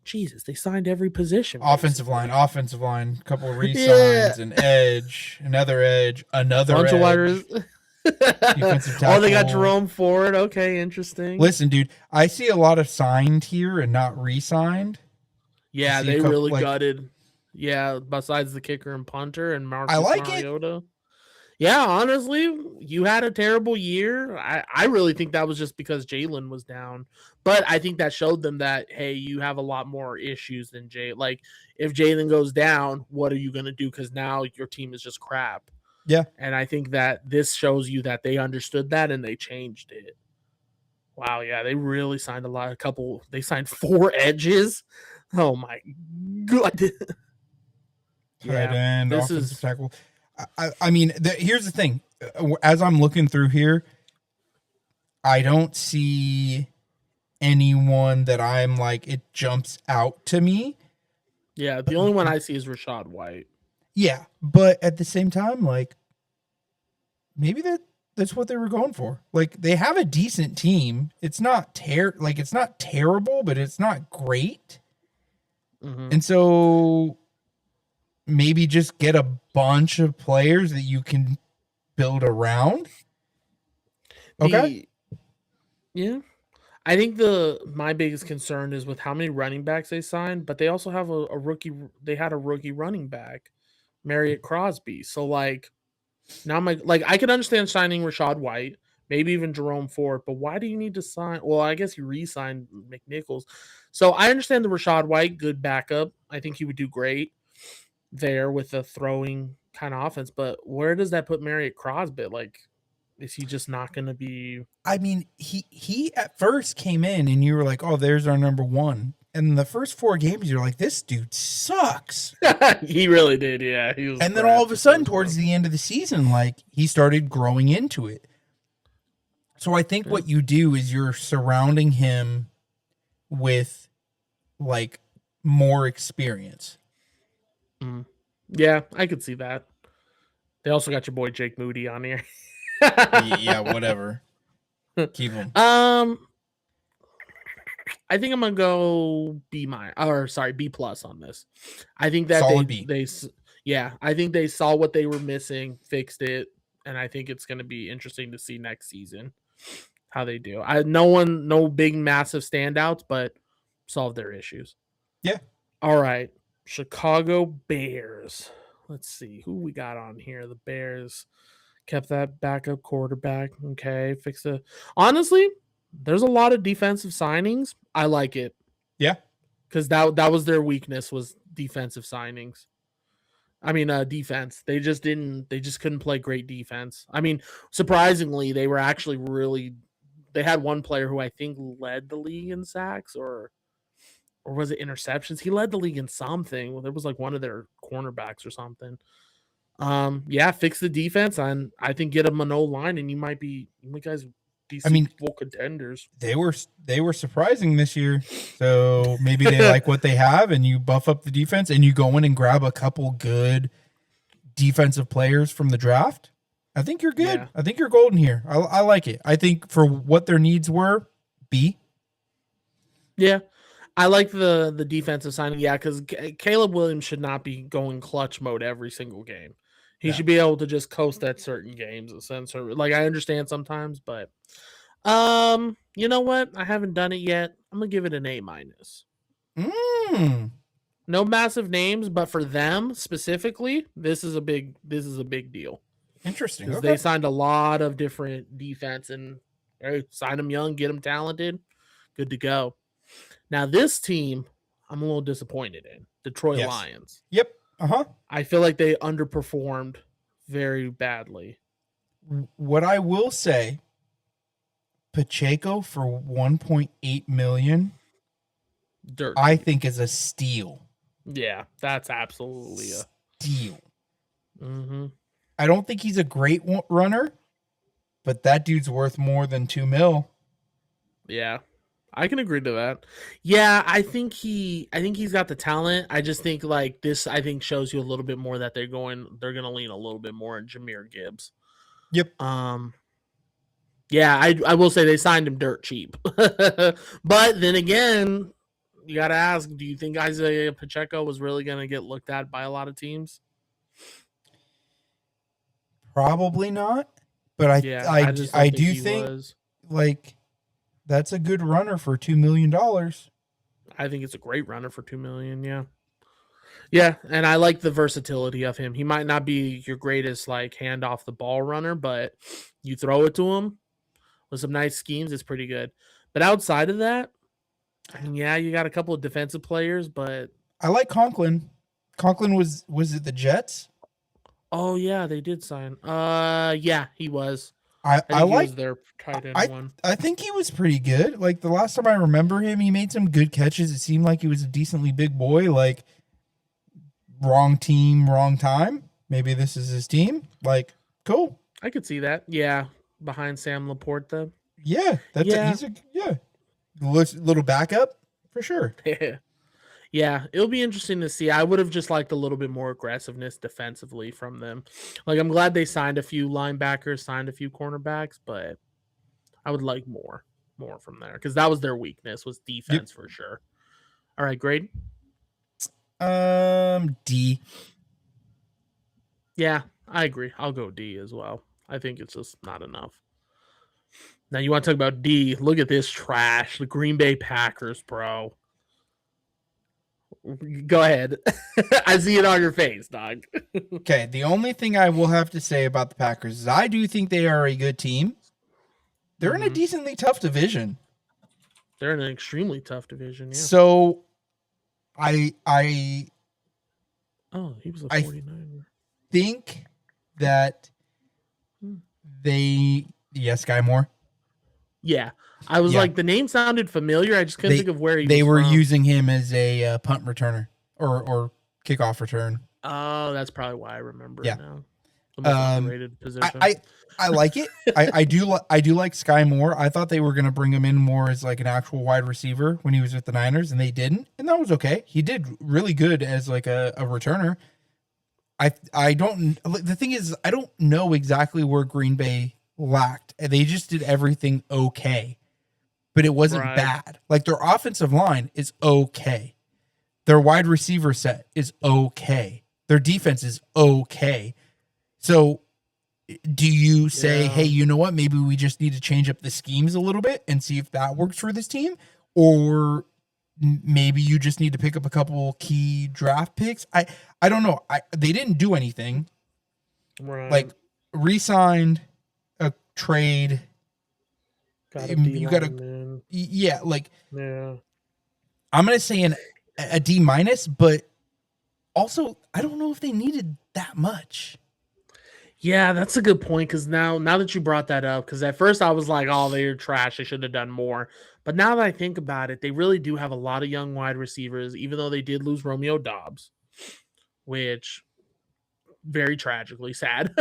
Jesus, they signed every position. Offensive line, couple of re-signs, an edge, another edge, another bunch of wires. Oh, they got Jerome Ford. Okay, interesting. Listen, dude, I see a lot of signed here and not re-signed. Yeah, they really gutted. Yeah, besides the kicker and punter and Marcus Mariota. Yeah, honestly, you had a terrible year. I really think that was just because Jalen was down. But I think that showed them that, hey, you have a lot more issues than Jay. Like, if Jalen goes down, what are you going to do? Because now your team is just crap. Yeah. And I think that this shows you that they understood that and they changed it. Wow, yeah, they really signed they signed 4 edges. Oh my god. Tight Yeah, end, this offensive is tackle. I mean, here's the thing. As I'm looking through here, I don't see anyone that I'm like, it jumps out to me. yeah, the only one I see is Rashad White. Yeah, but at the same time, like maybe that's what they were going for. Like they have a decent team. It's not it's not terrible, but it's not great. Mm-hmm. And so maybe just get a bunch of players that you can build around. Okay. Yeah. I think my biggest concern is with how many running backs they signed, but they also have a rookie. They had a rookie running back, Marriott Crosby. So like now I'm like I can understand signing Rashad White, maybe even Jerome Ford, but why do you need to sign? Well, I guess you re-signed McNichols. So I understand the Rashad White, good backup. I think he would do great there with the throwing kind of offense, but where does that put Marriott Crosby? Like, is he just not going to be? I mean, he at first came in and you were like, "Oh, there's our number 1." And the first 4 games you're like, "This dude sucks." He really did, yeah. He was And then all of a sudden towards the end of the season, like he started growing into it. So I think what you do is you're surrounding him with like more experience. Mm. Yeah, I could see that. They also got your boy Jake Moody on here. Yeah, whatever. Keep him. I think I'm gonna go B plus on this. I think that Solid I think they saw what they were missing, fixed it, and I think it's gonna be interesting to see next season how they do. No big massive standouts, but solve their issues. Yeah. All right, Chicago Bears. Let's see who we got on here. The Bears kept that backup quarterback. Okay, fix it. Honestly, there's a lot of defensive signings. I like it. Yeah. Because that was their weakness was defensive signings. I mean, defense. They just couldn't play great defense. I mean, surprisingly, they were actually really. They had one player who I think led the league in sacks, or was it interceptions? He led the league in something. Well, it was like one of their cornerbacks or something. Yeah, fix the defense, and I think get them an O line, and you guys be full contenders. They were surprising this year, so maybe they like what they have, and you buff up the defense, and you go in and grab a couple good defensive players from the draft. I think you're good. Yeah. I think you're golden here. I like it. I think for what their needs were, B. Yeah. I like the defensive signing, yeah, because Caleb Williams should not be going clutch mode every single game. He should be able to just coast at certain games, a sense. Like I understand sometimes, but you know what? I haven't done it yet. I'm gonna give it an A minus. No massive names, but for them specifically, this is a big deal. Interesting. Because they signed a lot of different defense and sign them young, get them talented, good to go. Now this team, I'm a little disappointed in Detroit Lions. Yep. I feel like they underperformed very badly. What I will say, Pacheco for $1.8 million, I think is a steal. Yeah, that's absolutely a steal. Mm-hmm. I don't think he's a great runner, but that dude's worth more than $2 million. Yeah. I can agree to that. Yeah, I think he's got the talent. I just think like this shows you a little bit more that they're going to lean a little bit more on Jahmyr Gibbs. Yep. Yeah, I will say they signed him dirt cheap. But then again, you got to ask, do you think Isaiah Pacheco was really going to get looked at by a lot of teams? Probably not. But I do think like that's a good runner for $2 million. I think it's a great runner for $2 million. Yeah. Yeah. And I like the versatility of him. He might not be your greatest like hand off the ball runner, but you throw it to him with some nice schemes, it's pretty good. But outside of that, yeah, you got a couple of defensive players, but I like Conklin. Conklin was it the Jets? Oh yeah, they did sign. Yeah, he was. I I think he like was their tight end I one. I think he was pretty good. Like the last time I remember him, he made some good catches. It seemed like he was a decently big boy. Like wrong team, wrong time. Maybe this is his team. Like cool. I could see that. Yeah, behind Sam Laporta. Yeah, Yeah. he's a yeah little backup for sure. Yeah, it'll be interesting to see. I would have just liked a little bit more aggressiveness defensively from them. Like, I'm glad they signed a few linebackers, signed a few cornerbacks, but I would like more from there because that was their weakness was Yep. defense for sure. All right, grade. D. Yeah, I agree. I'll go D as well. I think it's just not enough. Now you want to talk about D? Look at this trash. The Green Bay Packers, bro. Go ahead. I see it on your face, dog. Okay, the only thing I will have to say about the Packers is I do think they are a good team. They're in a decently tough division. They're in an extremely tough division, yeah. So oh, he was a 49er. Think that Sky Moore. Yeah. I was like, the name sounded familiar. I just couldn't think of where they were from. using him as a punt returner or kickoff return. Oh, that's probably why I remember it now. The most underrated position. I like it. I do like Sky Moore. I thought they were going to bring him in more as like an actual wide receiver when he was with the Niners, and they didn't, and that was okay. He did really good as like a returner. I don't. The thing is, I don't know exactly where Green Bay lacked. They just did everything okay, but it wasn't bad. Like their offensive line is okay, their wide receiver set is okay, their defense is okay. So do you say, hey, you know what? Maybe we just need to change up the schemes a little bit and see if that works for this team, or maybe you just need to pick up a couple key draft picks. I don't know. They didn't do anything. Like re-signed, a trade. You got to, yeah. Like, yeah. I'm gonna say a D minus, but also I don't know if they needed that much. Yeah, that's a good point. Because now that you brought that up, because at first I was like, "Oh, they're trash. They should have done more." But now that I think about it, they really do have a lot of young wide receivers. Even though they did lose Romeo Doubs, which very tragically sad.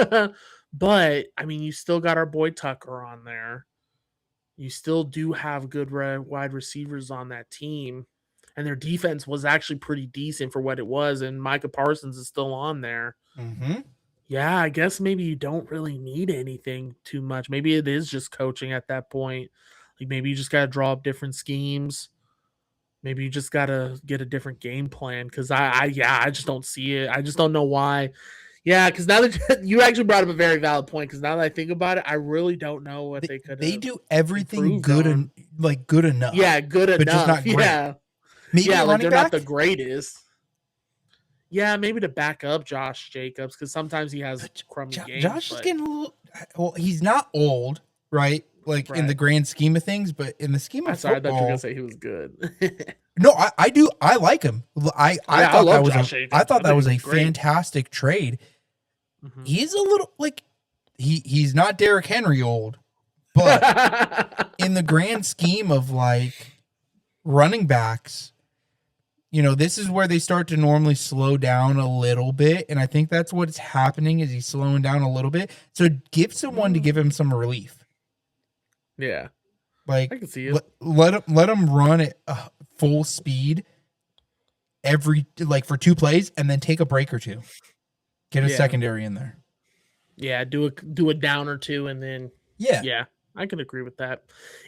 But I mean, you still got our boy Tucker on there. You still do have good wide receivers on that team, and their defense was actually pretty decent for what it was. And Micah Parsons is still on there. Mm-hmm. Yeah, I guess maybe you don't really need anything too much. Maybe it is just coaching at that point. Like maybe you just got to draw up different schemes. Maybe you just got to get a different game plan because I just don't see it. I just don't know why. Yeah, because now that you actually brought up a very valid point, because now that I think about it, I really don't know what they could. They do everything good and like good enough. Yeah, good enough. But just not great. Yeah, maybe like they're not the greatest. Yeah, maybe to back up Josh Jacobs because sometimes he has crummy games. Josh is getting a little. Well, he's not old, right? Like in the grand scheme of things, but in the scheme of football, I thought you were gonna say he was good. No, I do. I like him. I thought that was a fantastic trade. Mm-hmm. He's a little like he's not Derrick Henry old, but in the grand scheme of like running backs, you know, this is where they start to normally slow down a little bit, and I think that's what's happening is he's slowing down a little bit. So give someone to give him some relief. Yeah, like I can see it. Let him run at full speed for 2 plays, and then take a break or two. Get a secondary in there. Yeah, do a down or two, and then yeah, I can agree with that.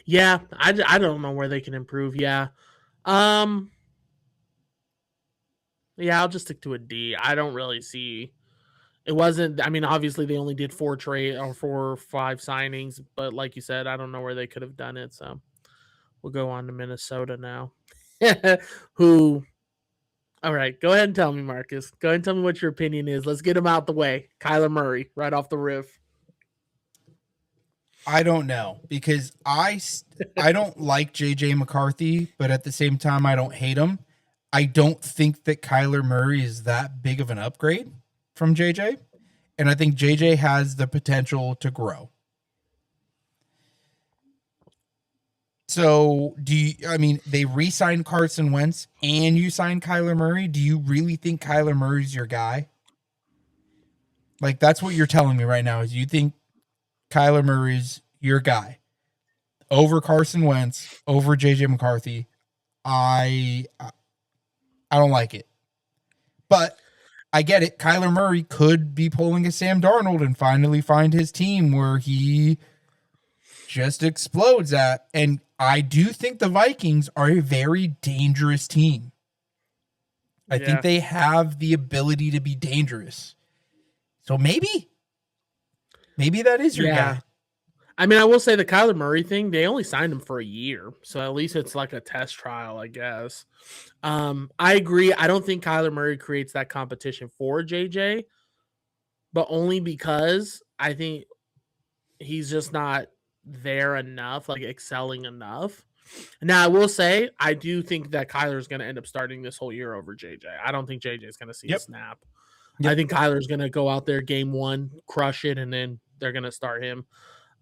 Yeah, I don't know where they can improve. Yeah, I'll just stick to a D. I don't really see. It wasn't. I mean, obviously they only did 4 or 5 signings, but like you said, I don't know where they could have done it. So we'll go on to Minnesota now. Who? All right, go ahead and tell me, Marcus. Go ahead and tell me what your opinion is. Let's get him out the way. Kyler Murray, right off the riff. I don't know because I don't like JJ McCarthy, but at the same time, I don't hate him. I don't think that Kyler Murray is that big of an upgrade from JJ. and I think JJ has the potential to grow. So they re-signed Carson Wentz and you signed Kyler Murray. Do you really think Kyler Murray's your guy? Like, that's what you're telling me right now is you think Kyler Murray's your guy over Carson Wentz, over JJ McCarthy. I don't like it, but I get it. Kyler Murray could be pulling a Sam Darnold and finally find his team where he just explodes at. And I do think the Vikings are a very dangerous team. I think they have the ability to be dangerous. So maybe that is your guy. I mean, I will say the Kyler Murray thing, they only signed him for a year. So at least it's like a test trial, I guess. I agree. I don't think Kyler Murray creates that competition for JJ, but only because I think he's just not there enough, like excelling enough. Now, I will say, I do think that Kyler is going to end up starting this whole year over JJ. I don't think JJ is going to see a snap. I think Kyler's going to go out there game one, crush it, and then they're going to start him.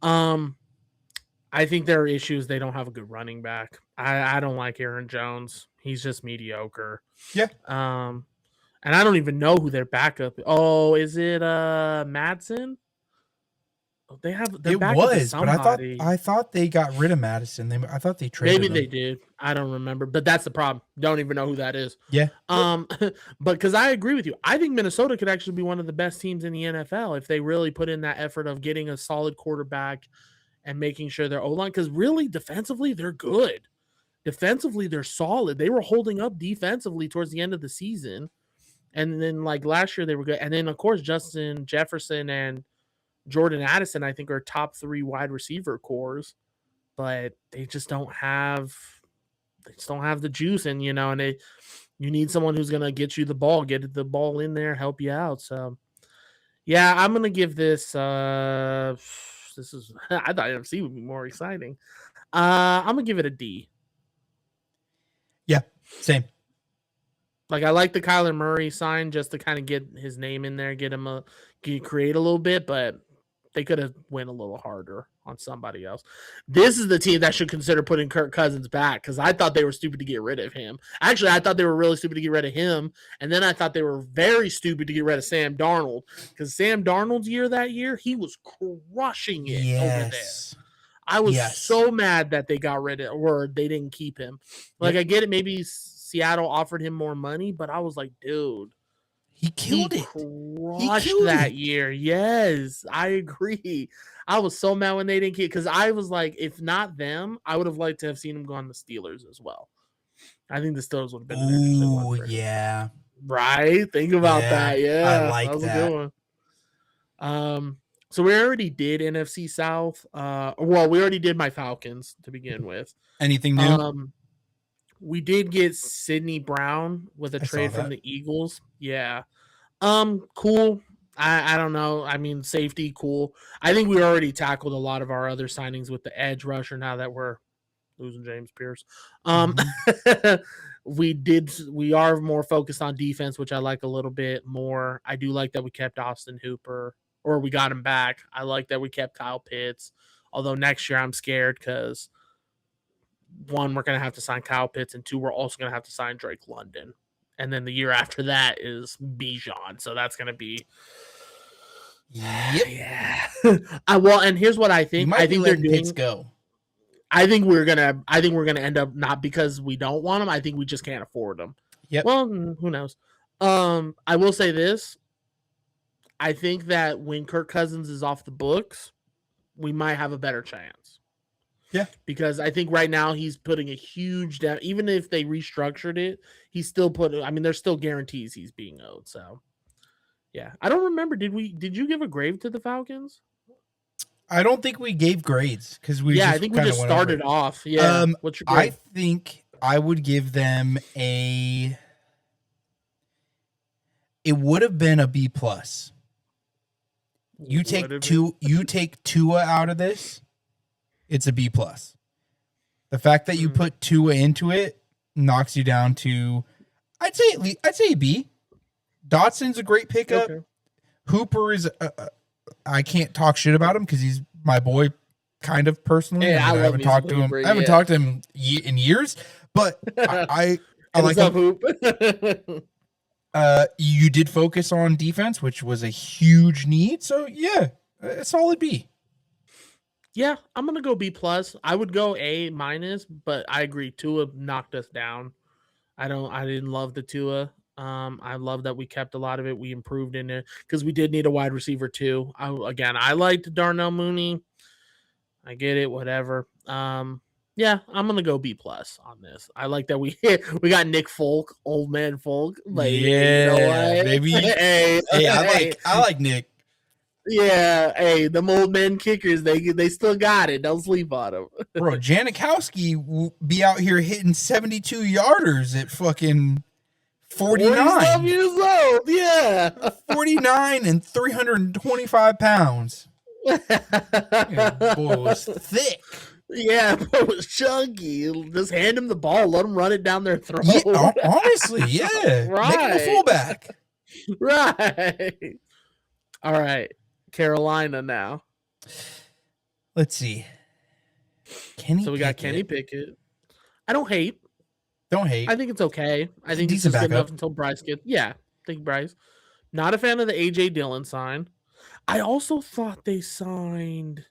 I think there are issues. They don't have a good running back. I don't like Aaron Jones. He's just mediocre. Yeah. And I don't even know who their backup. Oh, is it Madsen? They have their backup is somebody. But I thought they got rid of Madison. I thought they traded. Maybe they did. I don't remember. But that's the problem. Don't even know who that is. Yeah. But because I agree with you, I think Minnesota could actually be one of the best teams in the NFL if they really put in that effort of getting a solid quarterback and making sure their O-line. Because really, defensively, they're good. Defensively, they're solid. They were holding up defensively towards the end of the season, and then like last year they were good. And then of course Justin Jefferson and Jordan Addison, I think, are top 3 wide receiver cores, but they just don't have the juice. And, and you need someone who's going to get you the ball, get the ball in there, help you out. So yeah, I'm going to give this, I thought NFC would be more exciting. I'm going to give it a D. Yeah, same. Like, I like the Kyler Murray sign just to kind of get his name in there, create a little bit, but they could have went a little harder on somebody else. This is the team that should consider putting Kirk Cousins back because I thought they were stupid to get rid of him. Actually, I thought they were really stupid to get rid of him, and then I thought they were very stupid to get rid of Sam Darnold because Sam Darnold's year that year, he was crushing it over there. I was so mad that they got rid of or they didn't keep him. Like, I get it, maybe Seattle offered him more money, but I was like, dude, he killed it. Crushed that year. Yes, I agree. I was so mad when they didn't keep because I was like, if not them, I would have liked to have seen him go on the Steelers as well. I think the Steelers would have been an interesting one. Oh, yeah. Right? Think about that. Yeah. I like that. Was a good one. So we already did NFC South. Well, we already did my Falcons to begin with. Anything new? We did get Sidney Brown with a trade from the Eagles. Yeah. Cool. I don't know. I mean, safety, cool. I think we already tackled a lot of our other signings with the edge rusher now that we're losing James Pierce. We are more focused on defense, which I like a little bit more. I do like that we kept Austin Hooper, or we got him back. I like that we kept Kyle Pitts. Although next year I'm scared because 1, we're going to have to sign Kyle Pitts, and 2, we're also going to have to sign Drake London. And then the year after that is Bijan. So that's going to be. Yeah. Well, and here's what I think. I think they're doing. Pitts go. I think we're gonna end up not because we don't want them. I think we just can't afford them. Yep. Well, who knows? I will say this. I think that when Kirk Cousins is off the books, we might have a better chance. Yeah. Because I think right now he's putting a huge down. Even if they restructured it, he's still putting. I mean, there's still guarantees he's being owed. So, yeah. I don't remember. Did you give a grade to the Falcons? I don't think we gave grades because we. Yeah, I think we just started off. Yeah. What's your grade? I think I would give them a. It would have been a B plus. You take Tua out of this. It's a B plus. The fact that you put Tua into it knocks you down to, I'd say a B. Dotson's a great pickup. Okay. Hooper is. I can't talk shit about him because he's my boy, kind of personally. Yeah, I haven't talked to him. I haven't talked to him in years, but I like him. Hoop. You did focus on defense, which was a huge need. So yeah, a solid B. Yeah, I'm gonna go B plus. I would go A minus, but I agree. Tua knocked us down. I didn't love the Tua. I love that we kept a lot of it. We improved in it because we did need a wide receiver too. I liked Darnell Mooney. I get it, whatever. Yeah, I'm gonna go B plus on this. I like that we got Nick Folk, old man Folk. Like, yeah, you know what? Maybe. hey, I like Nick. Yeah, hey, them old men kickers, they still got it. Don't sleep on them. Bro, Janikowski will be out here hitting 72 yarders at fucking 49 years old. Yeah, 49 and 325 pounds. Yeah, boy was thick. Yeah, boy was chunky. Just hand him the ball, let him run it down their throat. Yeah, honestly, yeah, right. Make him a fullback. Right. All right, Carolina now. Let's see. So we got Kenny Pickett. I don't hate. I think it's okay. I think it's just good enough until Bryce gets. Yeah, I think Bryce. Not a fan of the AJ Dillon sign. I also thought they signed.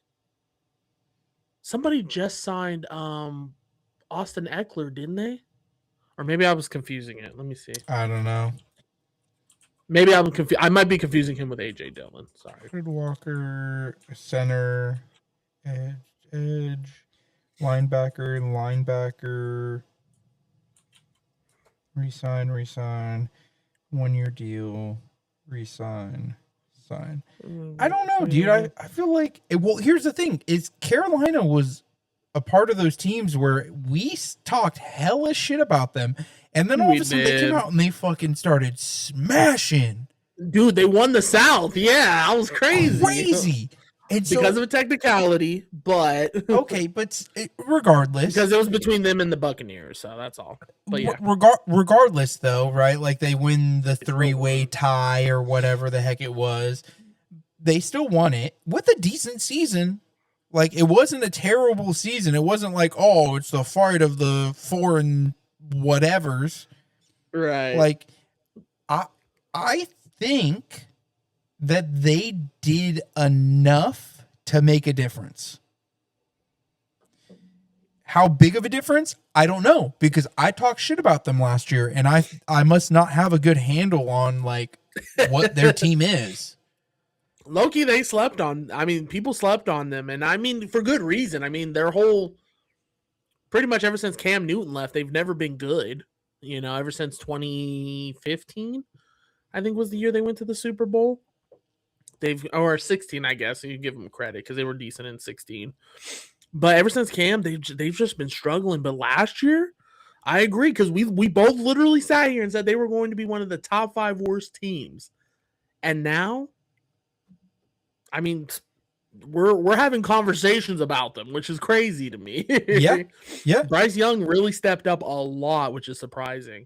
Somebody just signed Austin Eckler, didn't they? Or maybe I was confusing it. Let me see. I don't know. Maybe I'm confused. I might be confusing him with AJ Dillon. Sorry. Fred Walker, center, edge, linebacker. Resign. 1 year deal. Resign. Sign. I don't know, dude. I feel like here's the thing: is Carolina was a part of those teams where we talked hella shit about them, and then all of a sudden they came out and they fucking started smashing. Dude, they won the South. Yeah, I was crazy. And because of a technicality, but okay, but regardless, because it was between them and the Buccaneers, so that's all. But yeah, regardless, though, right? Like they win the 3-way tie or whatever the heck it was, they still won it with a decent season. Like it wasn't a terrible season. It wasn't like, oh, it's the fight of the 4 and whatevers, right? Like I think that they did enough to make a difference. How big of a difference? I don't know, because I talked shit about them last year, and I must not have a good handle on like what their team is. Loki, they slept on. I mean, people slept on them, and I mean for good reason. I mean, their whole pretty much ever since Cam Newton left, they've never been good. You know, ever since 2015, I think was the year they went to the Super Bowl. Or 16, I guess. So you give them credit because they were decent in 16. But ever since Cam, they've just been struggling. But last year, I agree because we both literally sat here and said they were going to be one of the top 5 worst teams. And now, I mean, we're having conversations about them, which is crazy to me. Yeah. Bryce Young really stepped up a lot, which is surprising.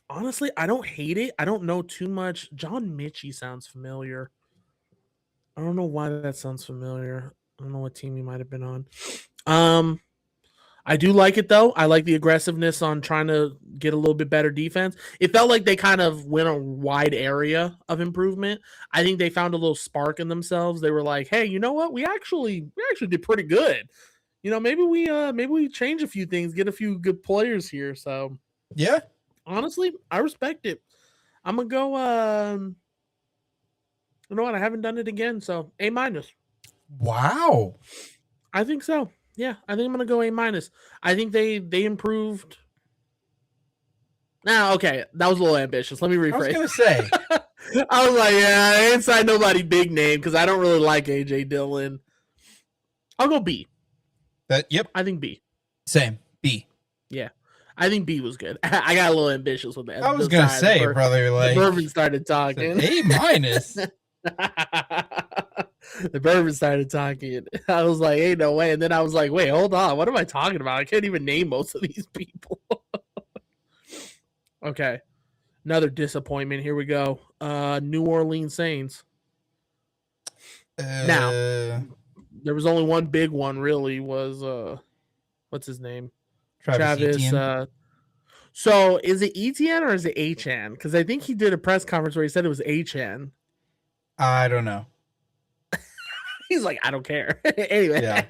Honestly, I don't hate it. I don't know too much. John Mitchie sounds familiar. I don't know why that sounds familiar. I don't know what team he might have been on. I do like it, though. I like the aggressiveness on trying to get a little bit better defense. It felt like they kind of went a wide area of improvement. I think they found a little spark in themselves. They were like, hey, you know what? We actually did pretty good. You know, maybe we change a few things, get a few good players here. So, yeah. Honestly, I respect it. I'm gonna go. You know what? I haven't done it again, so A minus. Wow. I think so. Yeah, I think I'm gonna go A minus. I think they improved. Now, okay, that was a little ambitious. Let me rephrase. I was gonna say. I was like, yeah, I ain't signed nobody big name because I don't really like AJ Dillon. I'll go B. Yep. I think B. Same. B. Yeah. I think B was good. I got a little ambitious with that. I was gonna say, brother, like Bourbon started talking. A minus. The Bourbon started talking. I was like, "Ain't no way!" And then I was like, "Wait, hold on. What am I talking about? I can't even name most of these people." Okay, Another disappointment. Here we go. New Orleans Saints. Now, there was only one big one. Really, was what's his name? Travis. So is it ETN or is it HN? Because I think he did a press conference where he said it was HN. I don't know. He's like, I don't care. Anyway. Yeah.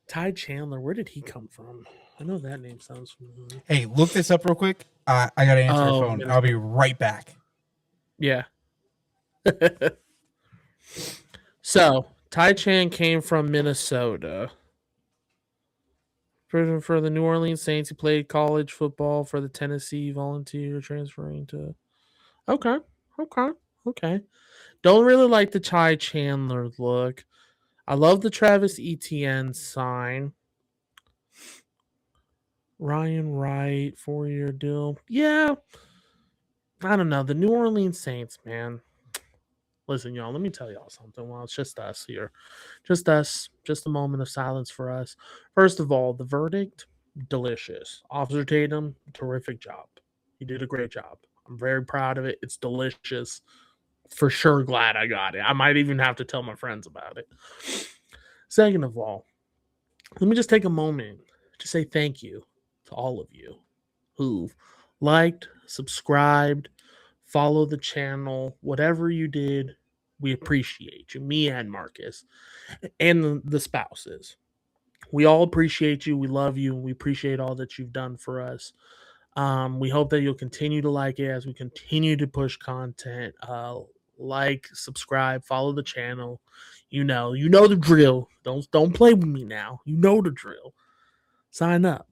Ty Chandler, where did he come from? I know that name sounds familiar. Hey, look this up real quick. I got to answer the phone. I'll be right back. Yeah. So, Ty Chan came from Minnesota. For the New Orleans Saints, he played college football for the Tennessee Volunteer, transferring to... Okay. Don't really like the Ty Chandler look. I love the Travis Etienne sign. Ryan Wright, 4-year deal. Yeah. I don't know. The New Orleans Saints, man. Listen, y'all, let me tell y'all something. Well, it's just us here. Just us. Just a moment of silence for us. First of all, the verdict, delicious. Officer Tatum, terrific job. He did a great job. I'm very proud of it. It's delicious. For sure glad I got it. I might even have to tell my friends about it. Second of all, let me just take a moment to say thank you to all of you who've liked, subscribed, followed the channel, whatever you did. We appreciate you, me and Marcus, and the spouses. We all appreciate you. We love you. We appreciate all that you've done for us. We hope that you'll continue to like it as we continue to push content. Like, subscribe, follow the channel. You know the drill. Don't play with me now. You know the drill. Sign up.